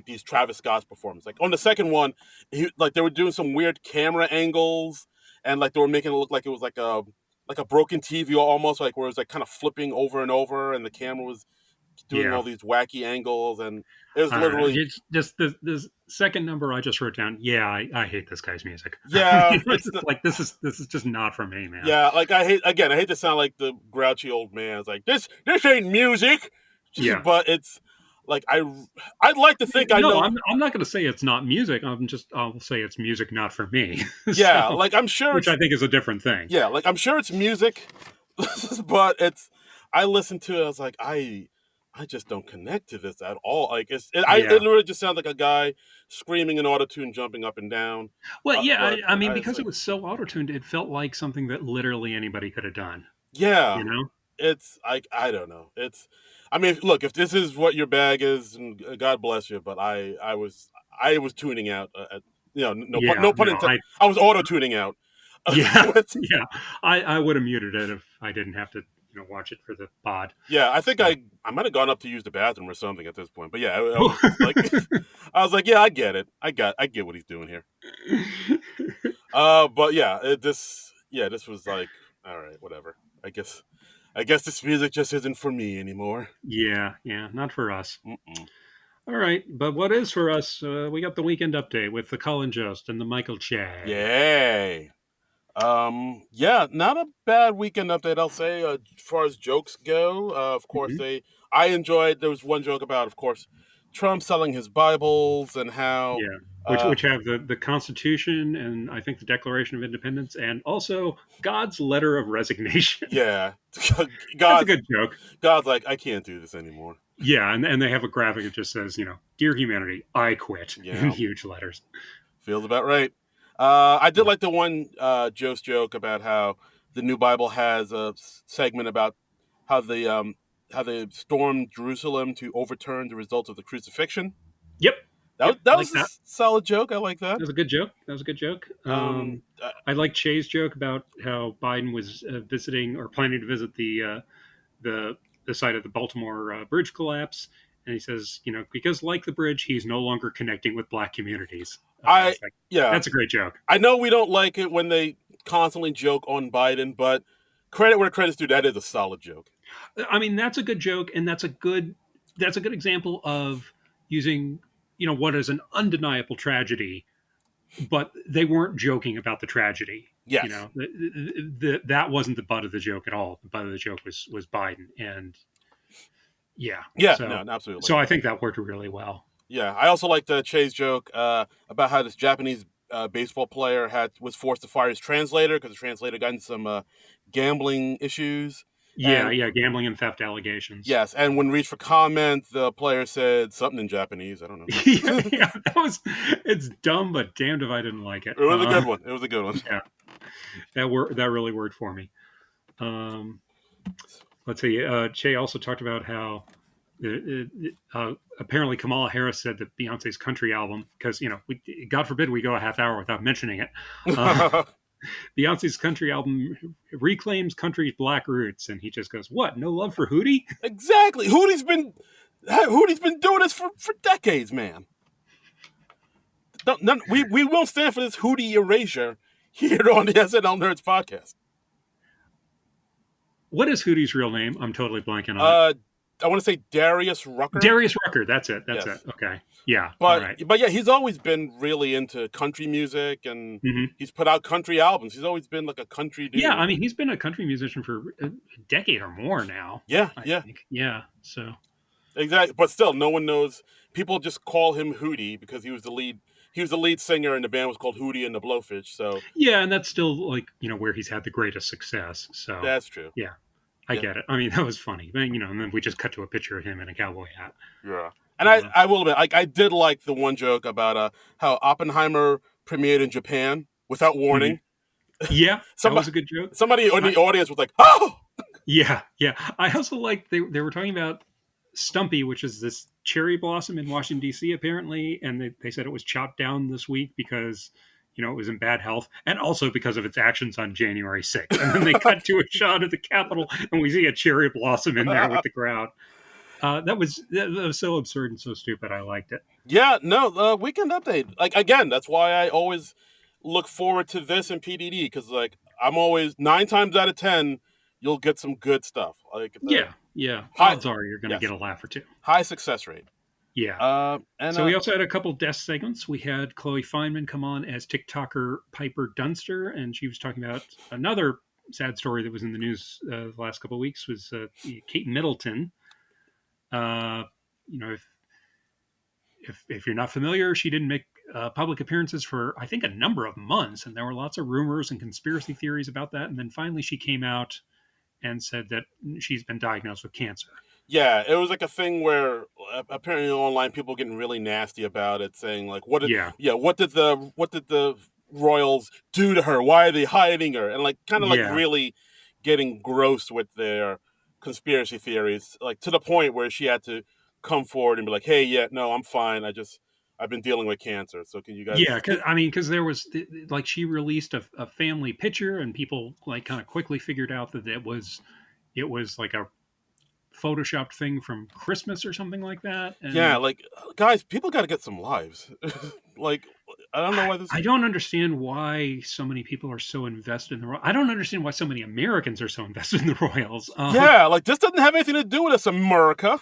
these Travis Scott's performances. Like on the second one, like they were doing some weird camera angles and like they were making it look like it was like a broken TV almost, like where it was like kind of flipping over and over and the camera was doing Yeah. all these wacky angles and it was I don't know. literally It's just the second number I just wrote down. Yeah, I hate this guy's music. yeah, It's just like this is just not for me, man. yeah, like I hate to sound like the grouchy old man. It's like this ain't music, Yeah. but it's like I'd like to think I No, know. I'm not going to say it's not music. I'll say it's music not for me. Yeah, So, like I'm sure which it's I think is a different thing. yeah, like I'm sure it's music, but it's I listened to it. I was like I just don't connect to this at all. Like it Yeah. literally just sounds like a guy screaming in auto tune, jumping up and down. Well, yeah. But I mean, I was because it like, was so auto tuned, it felt like something that literally anybody could have done. yeah, You know? it's like I don't know. It's I mean, look, if this is what your bag is, and God bless you, but I was tuning out. Yeah. No pun No. intended. I was auto tuning out. Yeah. Yeah. I would have muted it if I didn't have to watch it for the pod. Yeah, I think So. I might have gone up to use the bathroom or something at this point. But yeah, I was just like, I was like, yeah, I get it. I get what he's doing here. But yeah, this was like, all right, whatever. I guess this music just isn't for me anymore. Yeah. Yeah. Not for us. Mm-mm. All right, but what is for us? We got the weekend update with the Colin Jost and the Michael Che. Yay. Yeah, not a bad weekend update, I'll say. As far as jokes go, of course, Mhm. I enjoyed, there was one joke about, of course, Trump selling his Bibles and how, Yeah, uh, which have the Constitution and I think the Declaration of Independence and also God's letter of resignation. yeah, That's a God, good joke. God's like, I can't do this anymore. Yeah, and they have a graphic that just says, "Dear humanity, I quit" in Yeah, huge letters. feels about right. I did like the one Joe's joke about how the new Bible has a segment about how how they stormed Jerusalem to overturn the results of the crucifixion. Yep. That Yep, that like was a that. solid joke. I like that. That was a good joke. That was a good joke. Um, I like Che's joke about how Biden was visiting or planning to visit the the site of the Baltimore bridge collapse, and he says, because like the bridge, he's no longer connecting with black communities. I It's like yeah, that's a great joke. I know we don't like it when they constantly joke on Biden, but credit where credit's due. That is a solid joke. I mean, that's a good joke, and that's a good example of using what is an undeniable tragedy, but they weren't joking about the tragedy. Yes. That wasn't the butt of the joke at all. The butt of the joke was Biden, and yeah, Yeah. so No. Absolutely. so I think that worked really well. Yeah. I also like the Chase joke about how this Japanese baseball player was forced to fire his translator because the translator got in some gambling issues. Yeah, And yeah, gambling and theft allegations. yes, and when reached for comment, the player said something in Japanese. I don't know. Yeah, yeah, it's dumb, but damned if I didn't like it. It was a good one. It was a good one. Yeah, that really worked for me. Um, let's see. Che also talked about how apparently Kamala Harris said that Beyonce's country album, because God forbid we go a half hour without mentioning it. Beyonce's country album reclaims country's black roots, and he just goes, "What? No love for Hootie?" Exactly. Hootie's been doing this for decades, man. We won't stand for this Hootie erasure here on the SNL Nerds podcast. What is Hootie's real name? I'm totally blanking on it. I want to say Darius Rucker. Darius Rucker. That's it. That's Yes. it. Okay. Yeah. All But right. but yeah, he's always been really into country music, and Mm-hmm. he's put out country albums. He's always been like a country dude. Yeah. I mean, he's been a country musician for a decade or more now. Yeah, I yeah, think. Yeah. So. exactly. But still, no one knows. People just call him Hootie because he was the lead. He was the lead singer, and the band was called Hootie and the Blowfish. So Yeah, and that's still like where he's had the greatest success. So. that's true. Yeah. I Yeah, get it. I mean, that was funny. But, and then we just cut to a picture of him in a cowboy hat. yeah. And Uh, I will admit, I did like the one joke about how Oppenheimer premiered in Japan without mhm. warning. Yeah, that Somebody was a good joke. somebody in I, the audience was like, "Oh, yeah, yeah. I also like they were talking about Stumpy, which is this cherry blossom in Washington D.C. apparently, and they said it was chopped down this week because it was in bad health, and also because of its actions on January 6th. And then they cut to a shot of the Capitol, and we see a cherry blossom in there with the crowd. That was so absurd and so stupid. I liked it. yeah, no, the weekend update." Like again, that's why I always look forward to this and PDD because like I'm always 9 times out of 10 you'll get some good stuff. Like the Yeah, yeah. high, Odds are you're going to yes, get a laugh or two. high success rate. Yeah. And So we also had a couple desk segments. We had Chloe Feynman come on as TikToker Piper Dunster, and she was talking about another sad story that was in the news the last couple of weeks was Kate Middleton. Uh, you know, if you're not familiar, she didn't make public appearances for I think a number of months, and there were lots of rumors and conspiracy theories about that. And then finally, she came out and said that she's been diagnosed with cancer. yeah, it was like a thing where apparently online people getting really nasty about it, saying like, Yeah, what did the royals do to her? Why are they hiding her?" And like kind of like yeah. really getting gross with their conspiracy theories, like to the point where she had to come forward and be like, "Hey, yeah, no, I'm fine. I've been dealing with cancer. So can you Yeah, guys?" because there was like she released a family picture, and people like kind of quickly figured out that it was like a photoshopped thing from Christmas or something like that. Yeah, And like guys, people got to get some lives. Like I don't know I, why this. I don't understand why so many people are so invested in the Royals. I don't understand why so many Americans are so invested in the Royals. Yeah, like this doesn't have anything to do with us, America.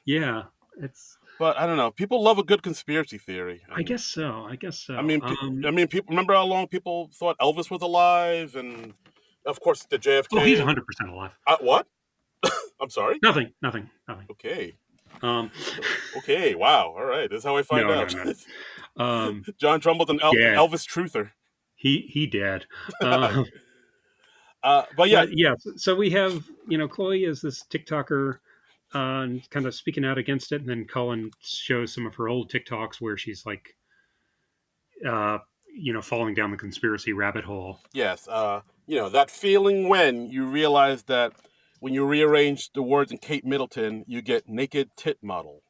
Yeah, it's. But I don't know. People love a good conspiracy theory. I guess so. I guess I so. mean, people remember how long people thought Elvis was alive, and of course the Oh, he's JFK. 100% alive. What? I'm sorry. Nothing. Nothing. Nothing. Okay. Um, Okay. Wow. All right. This is how I find no, no, out. no. John Trumbull's an Yeah, Elvis truther. he dead. Uh, But yeah, But yeah, so we have Chloe is this TikToker, and kind of speaking out against it, and then Colin shows some of her old TikToks where she's like, uh, falling down the conspiracy rabbit hole. yes. That feeling when you realize that when you rearrange the words in Kate Middleton, you get naked tit model.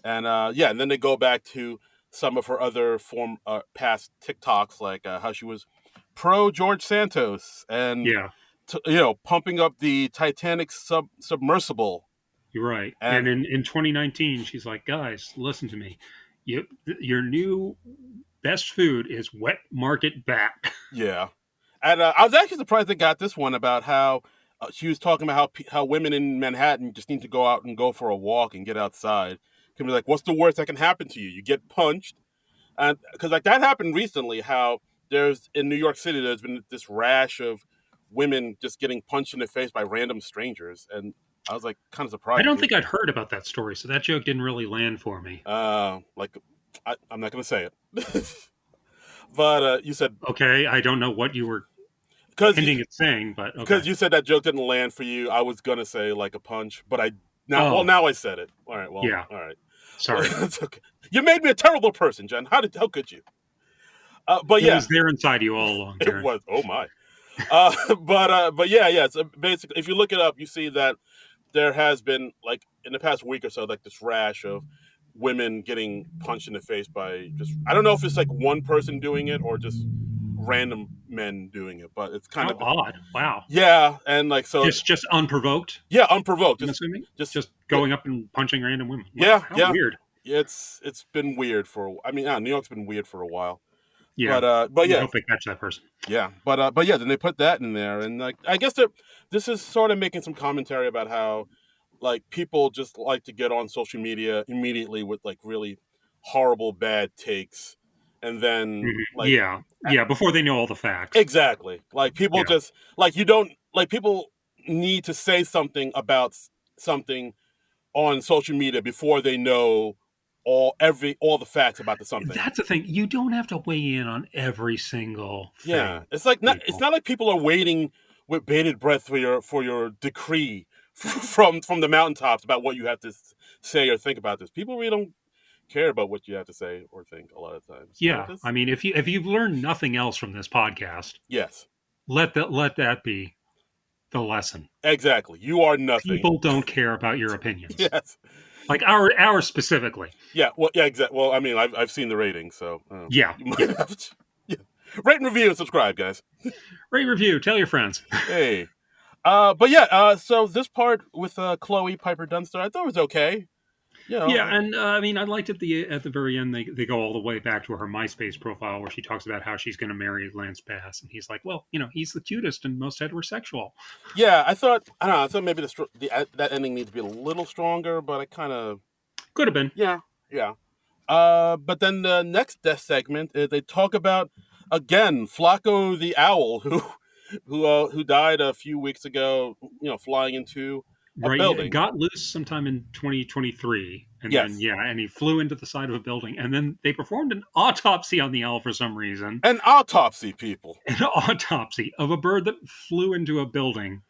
And and then they go back to some of her other past TikToks, like how she was pro George Santos and Yeah, pumping up the Titanic submersible. you're right. And And in 2019, she's like, guys, listen to me. Your new best food is wet market bat. yeah, and I was actually surprised they got this one about how she was talking about how women in Manhattan just need to go out and go for a walk and get outside. Can be like, what's the worst that can happen to you? You get punched, and because like that happened recently, how there's in New York City, there's been this rash of women just getting punched in the face by random strangers, and I was like kind of I surprised. don't think I'd heard about that story, so that joke didn't really land for me. Like I'm not gonna say it, but you said Okay, I don't know what you were because hinting at saying, but okay. because you said that joke didn't land for you. I was gonna say like a punch, but Oh, now I said it. All right, well, yeah. all right. Sorry. It's okay. You made me a terrible person, Jen. How could you? But It yeah, was there inside you all along, it Darren. was. Oh my. But yeah. So basically, if you look it up, you see that there has been like in the past week or so, like this rash of women getting punched in the face by just I don't know if it's like one person doing it or just random men doing it, but it's kind How of odd. Wow. yeah, and like so Just unprovoked, yeah, unprovoked, I'm assuming? just Just going up and punching random women. Wow, yeah, how yeah. weird. It's been weird for I mean, New York's been weird for a while, Yeah. but We yeah, hope they catch that person. yeah, but yeah, then they put that in there, and like I guess this is sort of making some commentary about how like people just like to get on social media immediately with like really horrible bad takes, and then like Yeah. Yeah. Before they know all the facts. exactly like people Yeah. just like you don't like people need to say something about something on social media before they know all the facts about the something. That's the thing. You don't have to weigh in on every single Yeah, thing, it's people. not like people are waiting with bated breath for your decree from the mountaintops about what you have to say or think about this. People really don't care about what you have to say or think a lot of times. Yeah. I Just mean, if you've learned nothing else from this podcast, yes, let that be the lesson. exactly. You are nothing. People don't care about your opinions. Yes. Like ours specifically. Yeah. Well. Yeah. Exactly. Well, I mean, I've seen the ratings, so Yeah. you might Yeah. have to. Yeah. Rate and review and subscribe, guys. Rate, review, tell your friends. Hey. But yeah. So this part with Chloe Piper Dunster, I thought was okay. You know. Yeah, and I mean, I liked at the very end they go all the way back to her MySpace profile where she talks about how she's going to marry Lance Bass, and he's like, well, he's the cutest and most heterosexual. Yeah, I thought I don't know. I thought maybe that ending needs to be a little stronger, but I kind of Could have been. yeah, yeah. But then the next death segment is they talk about again Flacco the owl who died a few weeks ago. Flying into a Right, yeah, building. got loose sometime in 2023, and then Yes, yeah, and he flew into the side of a building, and then they performed an autopsy on the owl for some reason, an autopsy, people. an autopsy of a bird that flew into a building.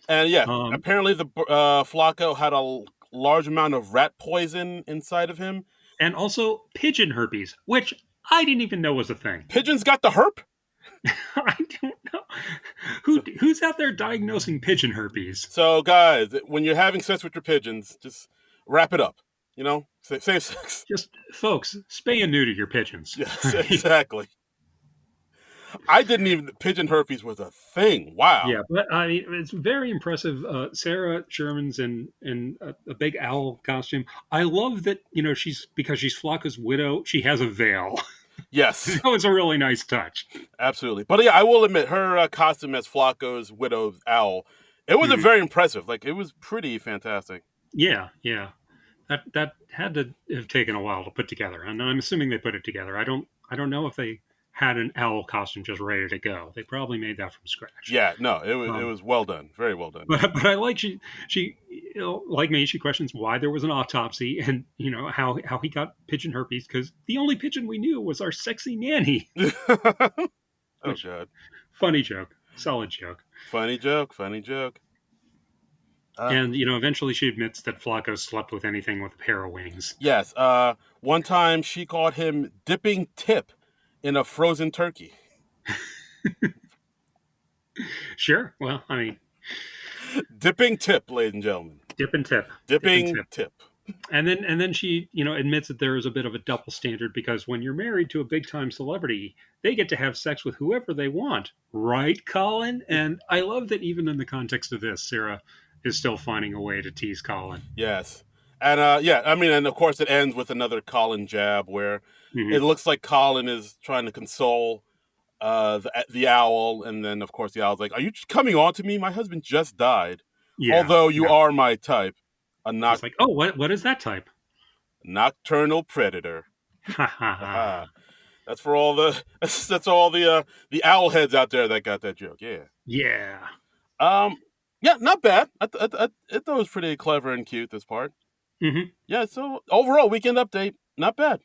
And yeah, Um, apparently the Flacco had a large amount of rat poison inside of him. and also pigeon herpes, which I didn't even know was a thing. Pigeons got the herp. I don't know who's out there diagnosing pigeon herpes. So, guys, when you're having sex with your pigeons, just wrap it up. Safe sex. Just folks, spay and neuter your pigeons. Yes, Right? exactly. I didn't even pigeon herpes was a thing. Wow. Yeah, but I mean, it's very impressive. Sarah Sherman's in a big owl costume. I love that because she's Flocka's widow. She has a veil. Yes, That was a really nice touch. absolutely. But yeah, I will admit her costume as Flacco's widow's owl. It was a Mhm. very impressive. Like it was pretty fantastic. Yeah, yeah. That had to have taken a while to put together, and I'm assuming they put it together. I don't know if they had an owl costume just ready to go. They probably made that from scratch. Yeah, no, it Um, was well done, very well done. but I like she like me, she questions why there was an autopsy and how he got pigeon herpes because the only pigeon we knew was our sexy nanny. Oh Which god, funny joke, solid joke. funny joke, funny joke. And eventually she admits that Flacco slept with anything with a pair of wings. Yes. One time she called him dipping tip in a frozen turkey. Sure. Well, I mean, Dipping tip, ladies and gentlemen. dip and tip, Dipping tip. And then she, admits that there is a bit of a double standard because when you're married to a big time celebrity, they get to have sex with whoever they want, right, Colin? And I love that even in the context of this, Sarah is still finding a way to tease Colin. Yes. And yeah, I mean, and of course it ends with another Colin jab where Hmm. it looks like Colin is trying to console the owl, and then of course the owl's like, "Are you coming on to me? My husband just died. Yeah, Although you yeah. are my type, a He's like, oh, what is that type? nocturnal predator." Ha ha Aha. ha. That's for all the that's all the owl heads out there that got that joke. Yeah. Yeah. Um. Yeah, not bad. I thought it was pretty clever and cute. This part. Hmm. Yeah. So overall, weekend update, not bad.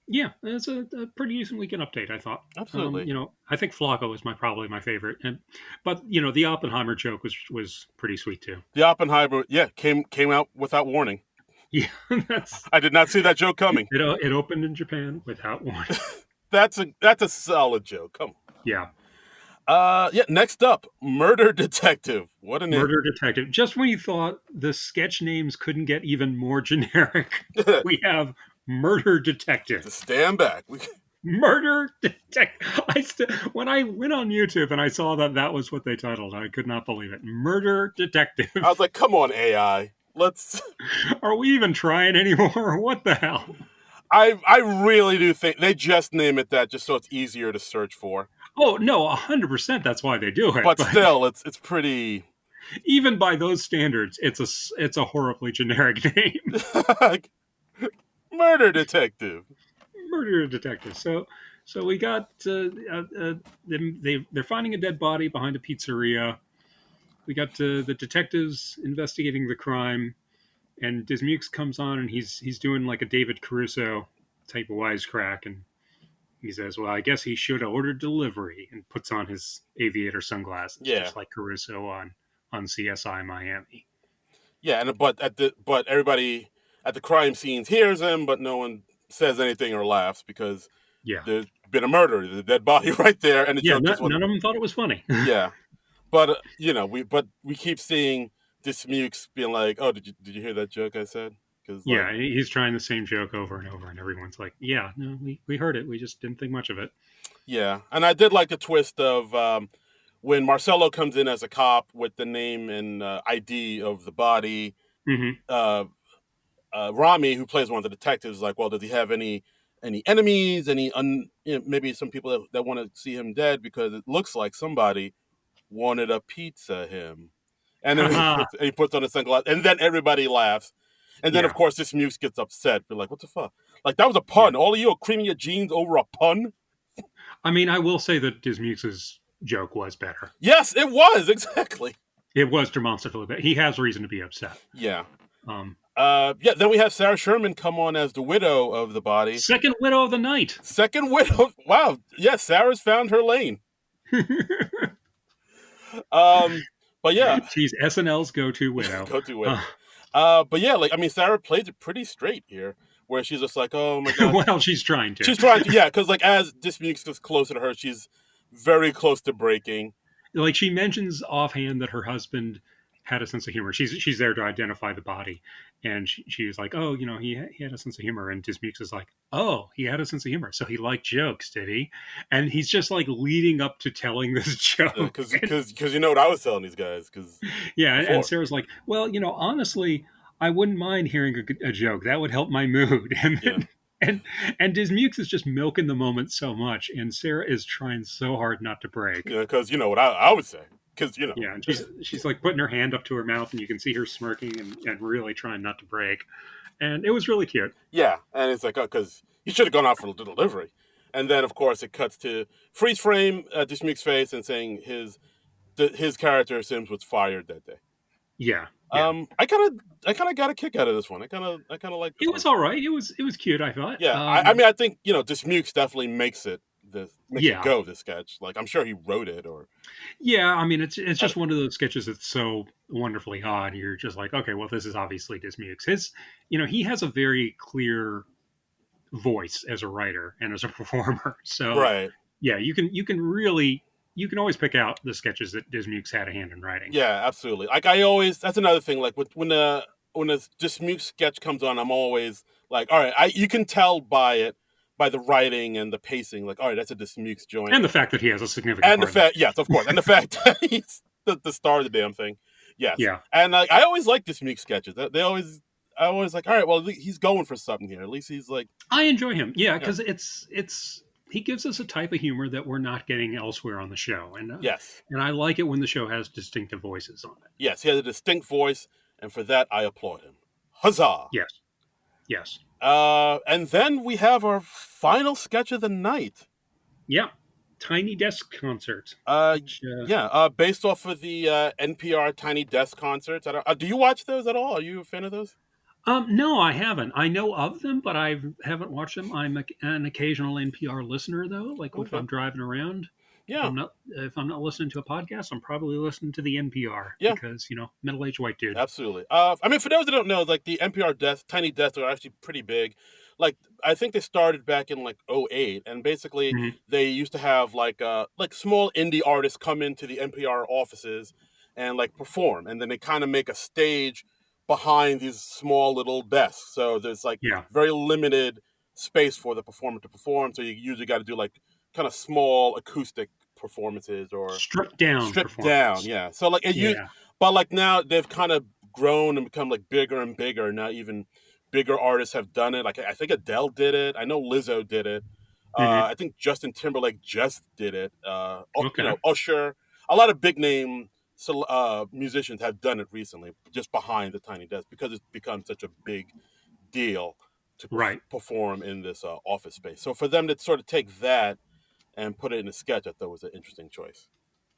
Yeah, it's a pretty decent weekend update, I thought. Absolutely. I think Flacco was probably my favorite, but the Oppenheimer joke was pretty sweet too. The Oppenheimer, yeah, came out without warning. Yeah, that's I did not see that joke coming. it opened in Japan without warning. That's a solid joke. Come on. Yeah, Yeah. Next up, Murder Detective. What a name. Murder Detective. Just when you thought the sketch names couldn't get even more generic, we have Murder Detective. Stand back. Murder Detective. When I went on YouTube and I saw that was what they titled, I could not believe it. Murder Detective. I was like, come on, AI. Let's. Are we even trying anymore? What the hell? I really do think they just name it that just so it's easier to search for. Oh no, 100%. That's why they do it. But But still, it's pretty. even by those standards, it's a horribly generic name. Murder Detective. Murder Detective. So we got they're finding a dead body behind a pizzeria. We got the detectives investigating the crime, and Dismukes comes on and he's doing like a David Caruso type of wisecrack, and he says, "Well, I guess he should have ordered delivery," and puts on his aviator sunglasses, Yeah. just like Caruso on CSI Miami. Yeah, and but everybody at the crime scenes hears him, but no one says anything or laughs because Yeah, there's been a murder, there's a dead body right there, and the yeah. joke just None wasn't. of them thought it was funny. Yeah, but we keep seeing Dismukes being like, "Oh, did you hear that joke I said?" Because like, Yeah, he's trying the same joke over and over, and everyone's like, "Yeah, no, we heard it. We just didn't think much of it." yeah, and I did like the twist of when Marcelo comes in as a cop with the name and ID of the body. Hmm. Uh, Ramy, who plays one of the detectives, is like, well, does he have any enemies? Maybe some people that want to see him dead because it looks like somebody wanted a pizza him. And then Haha. he puts on his sunglasses, and then everybody laughs. And then, of Yeah, course, this Muse gets upset. They're like, what the fuck? Like, that was a yeah. pun. All of you are creaming your jeans over a pun? I mean, I will say that Dismukes' joke was better. Yes, it was, exactly. It was demonstratively better. He has reason to be upset. Yeah. Um, Yeah, then we have Sarah Sherman come on as the widow of the body. Second widow of the night. Second widow. Wow. Yes, Sarah's found her lane. Um, but yeah, She's SNL's go-to widow. go to widow. But yeah, like I mean, Sarah plays it pretty straight here, where she's just like, "Oh my god," Well, she's trying to. she's trying to, yeah, because like as Dismukes gets closer to her, she's very close to breaking. Like she mentions offhand that her husband had a sense of humor. She's there to identify the body, and she's like, "Oh, he had a sense of humor." And Dismukes is like, "Oh, he had a sense of humor, so he liked jokes, did he?" And he's just like leading up to telling this joke. Because you know what I was telling these guys, because Yeah, and before, Sarah's like, "Well, honestly, I wouldn't mind hearing a joke. That would help my mood." And yeah, then, and Dismukes is just milking the moment so much, and Sarah is trying so hard not to break. because you know what I would say, because Yeah, and she's like putting her hand up to her mouth, and you can see her smirking and really trying not to break. And it was really cute. yeah, and it's like, oh, because he should have gone out for the delivery, and then of course it cuts to freeze frame Dismukes' face and saying his character Sims was fired that day. Yeah, yeah. I kind of got a kick out of this one. I kind of like this It one. was all right. It was cute. I thought. Yeah, I mean, I think Dismukes definitely makes it Yeah, go. This sketch, like I'm sure he wrote it, or yeah. I mean, it's I just one of those sketches that's so wonderfully odd. You're just like, okay, well, this is obviously Dismukes. He has a very clear voice as a writer and as a performer. So right. yeah, you can always pick out the sketches that Dismukes had a hand in writing. Yeah, absolutely. Like I always, that's another thing. Like when when a Dismukes sketch comes on, I'm always like, all right, you can tell by it, by the writing and the pacing, like, all right, that's a Dismukes joint. And the fact that he has a significant And the part in fact, yes, of course, and the fact that he's the star of the damn thing, yes. Yeah. And like, I always like Dismukes sketches. They always, I always like, all right, well, he's going for something here. At least he's like, I enjoy him. Yeah, yeah, because it's he gives us a type of humor that we're not getting elsewhere on the show, yes, and I like it when the show has distinctive voices on it. yes, he has a distinct voice, and for that, I applaud him. Huzzah! Yes, yes, And then we have our final sketch of the night. yeah. Tiny Desk Concert. Uh, Which, yeah, based off of the NPR Tiny Desk concerts. I don't, do you watch those at all? Are you a fan of those? no, I haven't. I know of them, but I haven't watched them. I'm an occasional NPR listener, though. Like if Okay. I'm driving around, Yeah. if I'm not listening to a podcast, I'm probably listening to the NPR Yeah. because middle aged white dude. Absolutely. I mean, for those that don't know, like the NPR Tiny Desks are actually pretty big. Like I think they started back in like '08, and basically Mhm. they used to have like small indie artists come into the NPR offices and like perform, and then they kind of make a stage behind these small little desks. So there's like Yeah, very limited space for the performer to perform. So you usually got to do like kind of small acoustic performances or stripped down stripped down. performance. Yeah. So like Yeah. but like now they've kind of grown and become like bigger and bigger. Now even bigger artists have done it. Like I think Adele did it. I know Lizzo did it. Hmm. I think Justin Timberlake just did it. Okay. Usher. A lot of big name musicians have done it recently, just behind the tiny desk because it's become such a big deal to Right. perform in this office space. So for them to sort of take that and put it in a sketch, I thought was an interesting choice.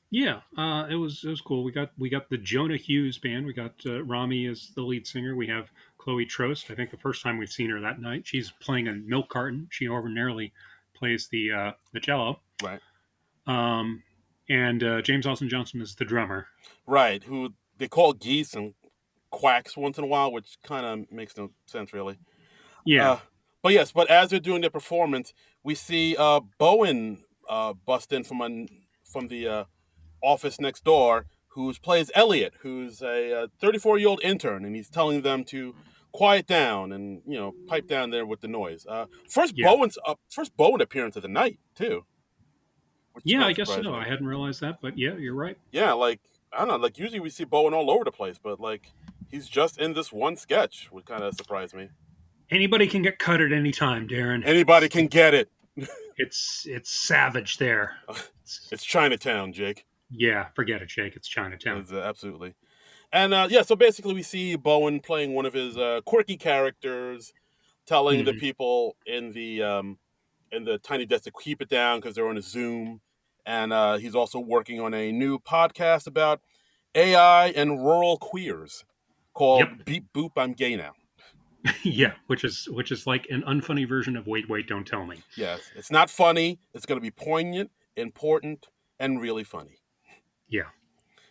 Yeah, it was cool. We got the Jonah Hughes band. We got Ramy as the lead singer. We have Chloe Trost. I think the first time we've seen her that night. She's playing a milk carton. She ordinarily plays the cello. Right. Um, and James Austin Johnson is the drummer. Right, who they call geese and quacks once in a while, which kind of makes no sense really. Yeah. Uh, but yes, but as they're doing their performance, we see Bowen bust in from the office next door, who plays Elliot, who's a 34-year-old intern, and he's telling them to quiet down and pipe down there with the noise. Yeah. First Bowen appearance of the night too, which Yeah, kind I of guess surprised so. me. I hadn't realized that, but yeah, you're right. Yeah, like I don't know, like usually we see Bowen all over the place, but like he's just in this one sketch, would kind of surprise me. Anybody can get cut at any time, Darren. Anybody can get it. It's savage there. It's Chinatown, Jake. Yeah, forget it, Jake. It's Chinatown. It's, absolutely. And yeah, so basically we see Bowen playing one of his quirky characters, telling the Hmm. people in the tiny desk to keep it down because they're on a Zoom, and he's also working on a new podcast about AI and rural queers Yep. called Beep Boop I'm Gay Now. Yeah, which is like an unfunny version of Wait, Wait, Don't Tell Me. Yes, it's not funny. It's going to be poignant, important, and really funny. Yeah.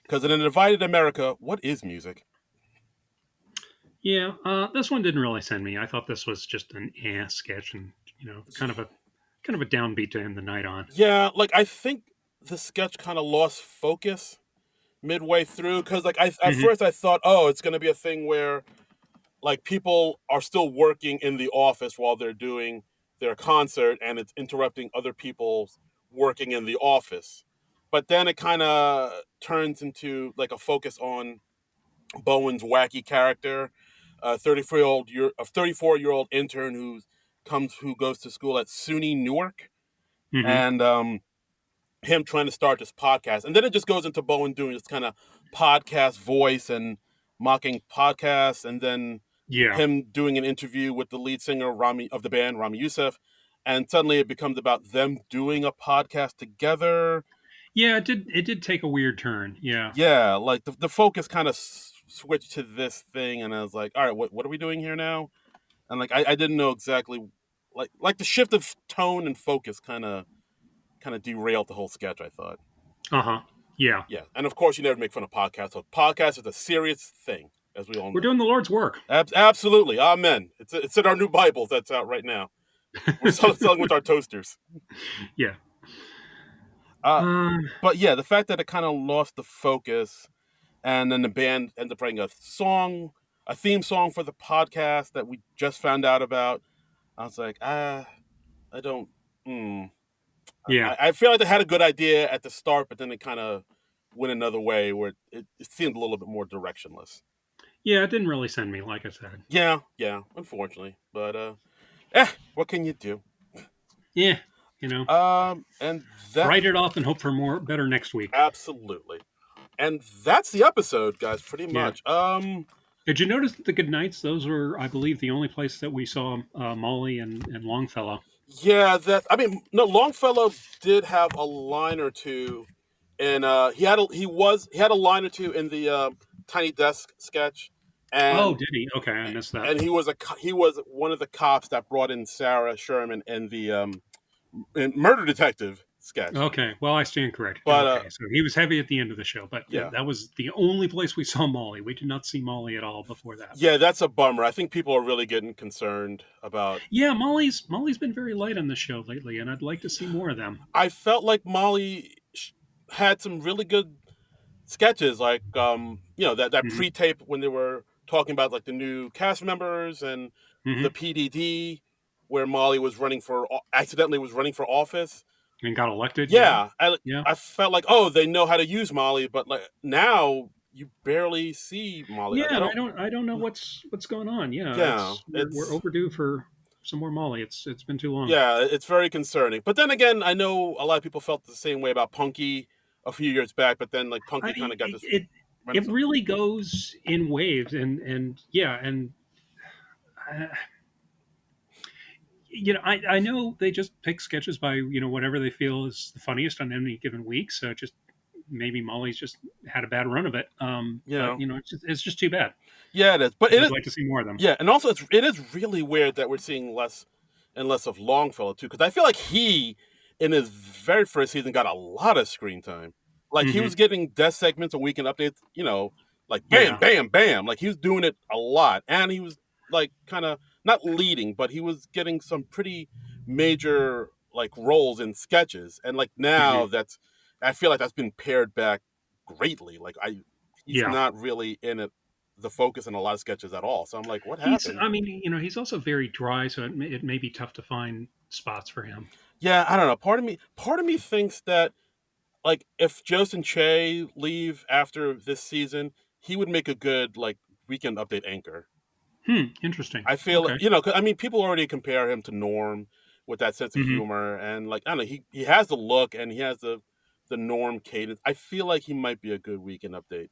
Because in a divided America, what is music? Yeah, this one didn't really send me. I thought this was just an sketch, and kind of a downbeat to end the night on. Yeah, like I think the sketch kind of lost focus midway through because like at Hmm. first I thought, oh, it's going to be a thing where like people are still working in the office while they're doing their concert and it's interrupting other people's working in the office. But then it kind of turns into like a focus on Bowen's wacky character, a 34-year-old intern who goes to school at SUNY Newark, Hmm. and him trying to start this podcast, and then it just goes into Bowen doing this kind of podcast voice and mocking podcasts, and then Yeah, him doing an interview with the lead singer Ramy of the band, Ramy Youssef, and suddenly it becomes about them doing a podcast together. yeah. It did take a weird turn. Yeah. Yeah, like the focus kind of switched to this thing, and I was like, all right, what are we doing here now? And like I didn't know exactly, like the shift of tone and focus kind of derailed the whole sketch, I thought. Uh huh. Yeah. Yeah, and of course, you never make fun of podcasts. So podcast is a serious thing, as we all We're know. doing the Lord's work. Absolutely, amen. It's in our new Bibles that's out right now. We're selling with our toasters. Yeah. Uh, Um. but yeah, the fact that it kind of lost the focus, and then the band ended up writing a song a theme song for the podcast that we just found out about. I was like, I don't. Mm. Yeah. I feel like they had a good idea at the start, but then it kind of went another way where it seemed a little bit more directionless. Yeah, it didn't really send me, like I said. Yeah, yeah, unfortunately, but what can you do? Yeah, And that write it off and hope for more better next week. absolutely, and that's the episode, guys. Pretty Yeah. much. Did you notice that the Good Nights? Those were, I believe, the only place that we saw Molly and Longfellow. Yeah, that I mean, no, Longfellow did have a line or two, and he had a line or two in the Tiny Desk sketch, Oh, and did he? Okay, I missed that. he was one of the cops that brought in Sarah Sherman in the in Murder Detective sketch. Okay, well, I stand corrected. But Okay, so he was heavy at the end of the show, but yeah, that was the only place we saw Molly. We did not see Molly at all before that. yeah, that's a bummer. I think people are really getting concerned about. Yeah, Molly's been very light on the show lately, and I'd like to see more of them. I felt like Molly had some really good sketches, like that Hmm. pre-tape when they were talking about like the new cast members and Hmm. the PDD, where Molly was accidentally was running for office. And got elected. Yeah, Yeah, I yeah, I felt like, oh, they know how to use Molly, but like now you barely see Molly. Like I yeah. don't. I don't know what's going on. Yeah, Yeah, it's we're overdue for some more Molly. It's been too long. it's very concerning. But then again, I know a lot of people felt the same way about Punky a few years back. But then like I Punky kind mean, of got this it renaissance. really goes in waves, and yeah, and uh, I know they just pick sketches by whatever they feel is the funniest on any given week. So just maybe Molly's just had a bad run of it. But Yeah, it's just too bad. yeah, it is. But it I'd is. like to see more of them. Yeah, and also it is really weird that we're seeing less and less of Longfellow too, because I feel like he, in his very first season, got a lot of screen time. Like he Hmm. was getting desk segments and weekend updates, like bam, Yeah, bam, bam. Like he was doing it a lot, and he was like kind of not leading, but he was getting some pretty major like roles in sketches. And like now hmm, I feel like that's been pared back greatly. He's yeah. not really in it the focus in a lot of sketches at all. So I'm like, what He's, happened? I mean, he's also very dry, so it may be tough to find spots for him. Yeah, I don't know. Part of me thinks that like if Joseph and Che leave after this season, he would make a good like weekend update anchor. Interesting. I feel Okay. 'cause, I mean, people already compare him to Norm with that sense of Hmm. humor, and like I don't know, he has the look and he has the Norm cadence. I feel like he might be a good weekend update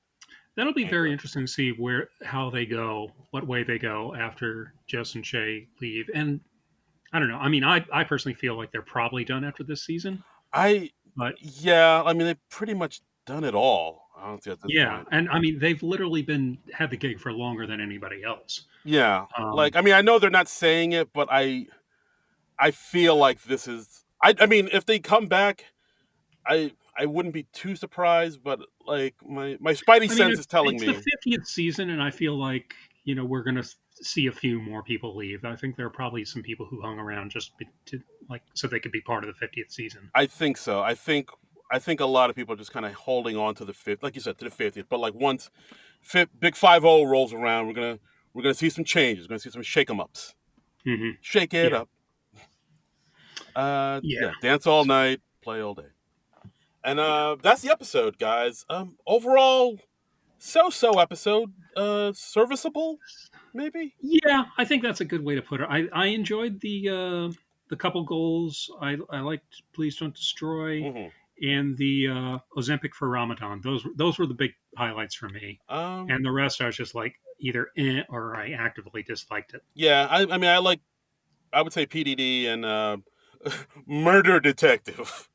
That'll be very anchor. interesting to see how they go, what way they go after Jess and Shay leave. And I don't know. I mean, I personally feel like they're probably done after this season, I but Yeah, I mean they've pretty much done it all, honestly, at this yeah, point. and I mean they've literally been had the gig for longer than anybody else. Yeah. Um, Like I mean, I know they're not saying it, but I feel like this is I mean, if they come back, I wouldn't be too surprised, but like my spidey I mean sense is telling it's the me 50th season, and I feel like we're going to see a few more people leave. I think there are probably some people who hung around just to like so they could be part of the 50th season. I think so. I think a lot of people are just kind of holding on to the fifth, like you said, to the 50th. But like once big 50 rolls around, we're gonna see some changes. We're gonna see some shake 'em ups. Hmm. Shake it Yeah, up. yeah. Yeah, dance all So night, play all day. And that's the episode, guys. Overall, so episode. Serviceable, maybe. yeah, I think that's a good way to put it. I enjoyed the couple goals. I liked Please Don't Destroy Hmm. and the Ozempic for Ramadan. Those were the big highlights for me. Um, And the rest I was just like either or I actively disliked it. yeah, I mean, I would say PDD and Murder Detective.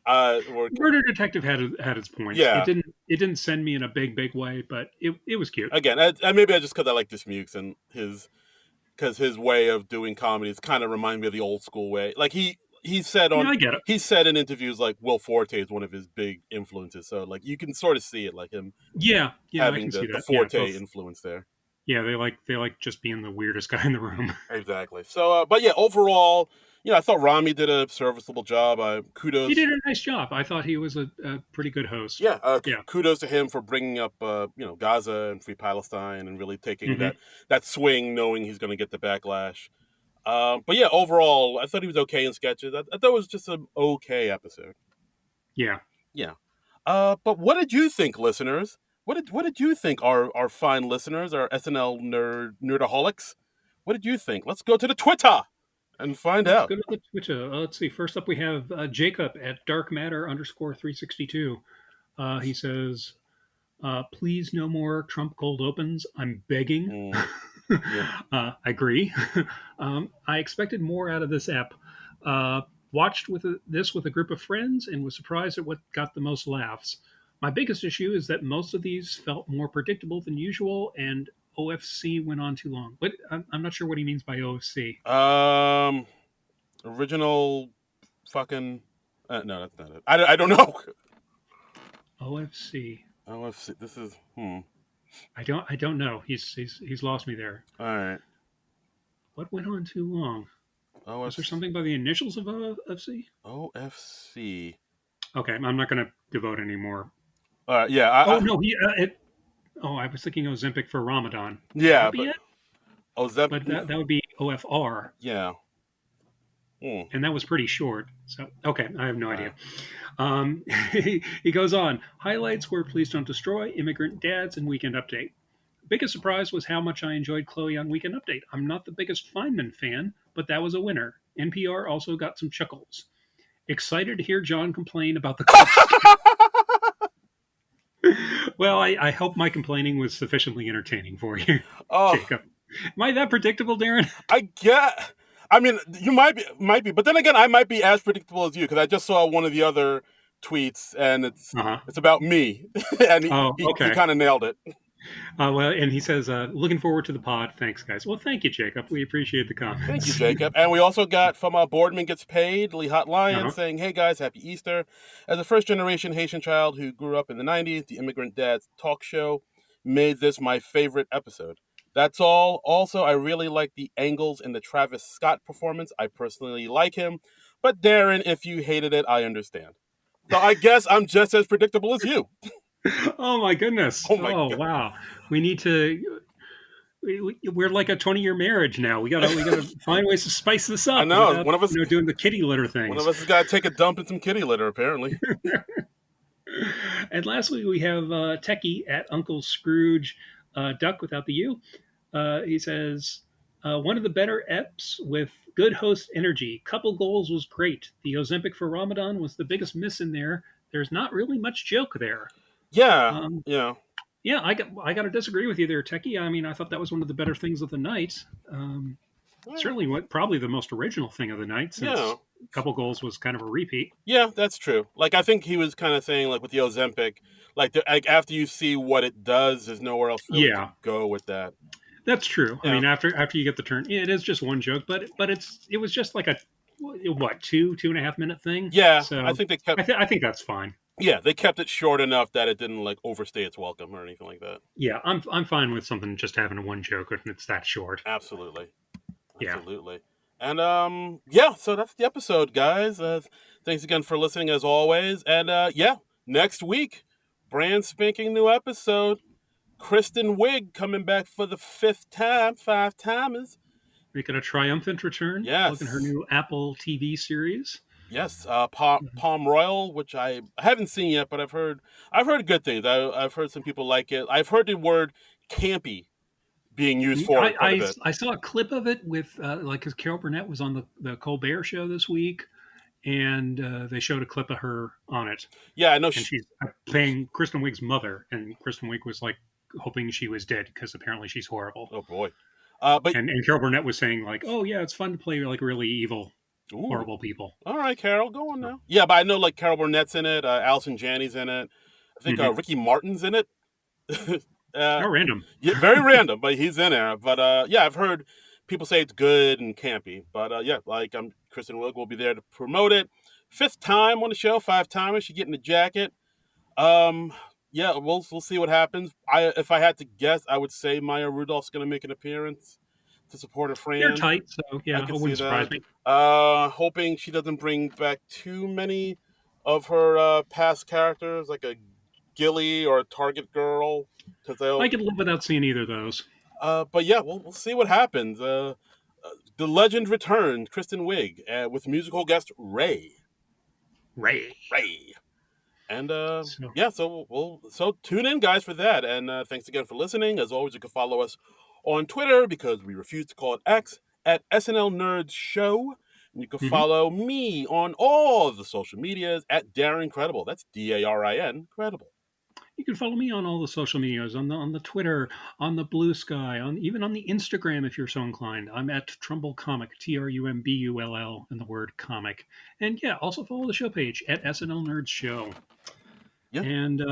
Were Murder Detective had its points. Yeah. It didn't send me in a big way, but it was cute. Again, maybe I just because I like Dismukes and his way of doing comedies kind of remind me of the old school way. Like Yeah, I get it. he said in interviews like Will Forte is one of his big influences. So like you can sort of see it like him Yeah, yeah, I having can see the that. Yeah, Forte both. influence there. Yeah, they like just being the weirdest guy in the room. Exactly. So, but yeah, overall, I thought Ramy did a serviceable job. He Kudos. did a nice job. I thought he was a pretty good host. Yeah, Yeah. kudos to him for bringing up, Gaza and Free Palestine and really taking Hmm. that swing, knowing he's going to get the backlash. But yeah, overall, I thought he was okay in sketches. I thought it was just an okay episode. Yeah. Yeah. But what did you think, listeners? What did you think, our fine listeners, our SNL nerdaholics? What did you think? Let's go to the Twitter and find Let's out. go to the Twitter. Let's see. First up, we have Jacob at darkmatter_362. He says, please no more Trump cold opens. I'm begging. Mm, yeah. I agree. I expected more out of this app. Uh, watched this with a group of friends and was surprised at what got the most laughs. My biggest issue is that most of these felt more predictable than usual, and OFC went on too long. But I'm not sure what he means by OFC. Original fucking. No, that's not it. I don't know. OFC. Oh, let's see. This is. I don't know. He's lost me there. All right. What went on too long? Was there something by the initials of OFC? OFC. Okay, I'm not going to devote any more. All right. Yeah. Oh no, I was thinking Ozempic for Ramadan. Would Yeah, that be it? But Ozempic. that would be OFR, Yeah. Hmm. and that was pretty short. So okay, I have no All idea. right. He goes on. Highlights were Please Don't Destroy, Immigrant Dads, and Weekend Update. Biggest surprise was how much I enjoyed Chloe on Weekend Update. I'm not the biggest Feynman fan, but that was a winner. NPR also got some chuckles. Excited to hear John complain about the cost. Well, I hope my complaining was sufficiently entertaining for you, Oh, Jacob. Am I that predictable, Darren? I get. I mean, you might be, but then again, I might be as predictable as you because I just saw one of the other tweets, and it's Uh huh. it's about me, and he Oh, he, he okay. kind of nailed it. Well, and he says, looking forward to the pod. Thanks, guys. Well, thank you, Jacob. We appreciate the Thank you, comments. Jacob. And we also got from Boardman Gets Paid, Lee Hot Lion, Uh-huh. saying, "Hey guys, happy Easter! As a first-generation Haitian child who grew up in the '90s, the Immigrant Dad's talk show made this my favorite episode. That's all. Also, I really like the angles in the Travis Scott performance. I personally like him, but Darren, if you hated it, I understand. So I guess I'm just as predictable as you. Oh my goodness. Oh my Oh god! wow. We need to. We're like a 20-year marriage now. We gotta find ways to spice this I up know without one of us. doing the kitty litter One of things. us has got to take a dump in some kitty litter, apparently. And lastly, we have Techie at Uncle Scrooge, Duck without the U. He says, one of the better EPs with good host energy. Couple goals was great. The Ozempic for Ramadan was the biggest miss in there. There's not really much joke there. Yeah, Um, yeah. yeah, I got to disagree with you there, Techie. I mean, I thought that was one of the better things of the night. Certainly, probably the most original thing of the night, Yeah. since Couple Goals was kind of a repeat. Yeah, that's true. Like I think he was kind of saying, like with the Ozempic, like after you see what it does, there's nowhere else really to Yeah, go with that. that's true. I Yeah, mean, after you get the turn, it is just one joke, but it was just like a what 2.5 minute thing. yeah. I So think they kept. I think that's fine. Yeah, they kept it short enough that it didn't like overstay its welcome or anything like that. Yeah, I'm fine with something just having a one joke and it's that short. Absolutely, Yeah. absolutely. And yeah. So that's the episode, guys. Thanks again for listening, as always. And yeah, next week, brand spanking new episode. Kristen Wiig coming back for the 5th time, 5 timers. Making a triumphant return, plugging her Yes. new Apple TV series. Yes, Palm Royal, which I haven't seen yet, but I've heard good things. I've heard some people like it. I've heard the word campy being used for it quite a bit. I saw a clip of it with because Carol Burnett was on the Colbert Show this week, and they showed a clip of her on it, Yeah, I know. and she's playing Kristen Wiig's mother, and Kristen Wiig was like hoping she was dead because apparently she's horrible. Oh boy. But And Carol Burnett was saying like, oh yeah, it's fun to play like really evil, ooh, horrible people. all right, Carol, go on now. Yeah, but I know like Carol Burnett's in it. Allison Janney's in it. I think Hmm. Ricky Martin's in it. How random. Yeah, very random, but he's in there. But yeah, I've heard people say it's good and campy. But yeah, like Kristen Wiig will be there to promote it. 5th time on the show, 5 timers. She getting the jacket. Um, yeah, we'll see what happens. If I had to guess, I would say Maya Rudolph's going to make an appearance. to support her friend. They're tight, so I yeah, can it see wouldn't surprise that. me. Hoping she doesn't bring back too many of her past characters, like a Gilly or a Target Girl, because I they'll. could live without seeing either of those. But yeah, we'll see what happens. The legend returned, Kristen Wiig, with musical guest Ray. Ray. Ray. And So yeah, so tune in, guys, for that. And thanks again for listening. As always, you can follow us on Twitter because we refuse to call it X at SNL Nerds Show. And you can follow me on all the social medias at Darren Credible. That's DARIN Credible. you can follow me on all the social medias, on the Twitter, on the Blue Sky, on even on the Instagram if you're so inclined. I'm at Trumbull Comic, TRUMBULL, and the word comic. And yeah, also follow the show page at SNL Nerds Show. Yeah. And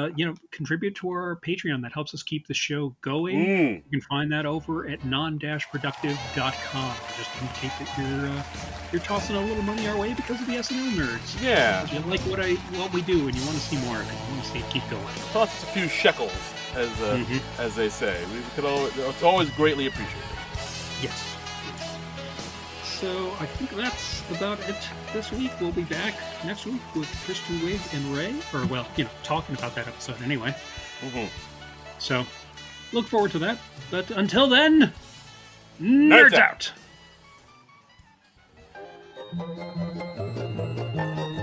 contribute to our Patreon. That helps us keep the show going. You can find that over at Non-Productive.com. Just indicate that you're tossing a little money our way because of the SNL nerds. Yeah. You like what we do, and you want to see more of it. You want to see it keep going. Toss us a few shekels, as they say. It's always greatly appreciated. Yes. So I think that's about it this week. We'll be back next week with Kristen Wiig and Ray, or well, talking about that episode anyway. So look forward to that. But until then, nerds out.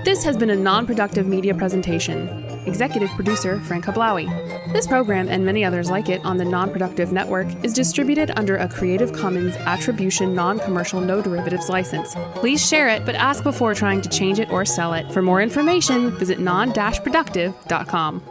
This has been a non-productive media presentation. Executive producer Frank Hablawi. This program and many others like it on the Non-Productive Network is distributed under a Creative Commons Attribution Non-Commercial No Derivatives license. Please share it, but ask before trying to change it or sell it. For more information, visit non-productive.com.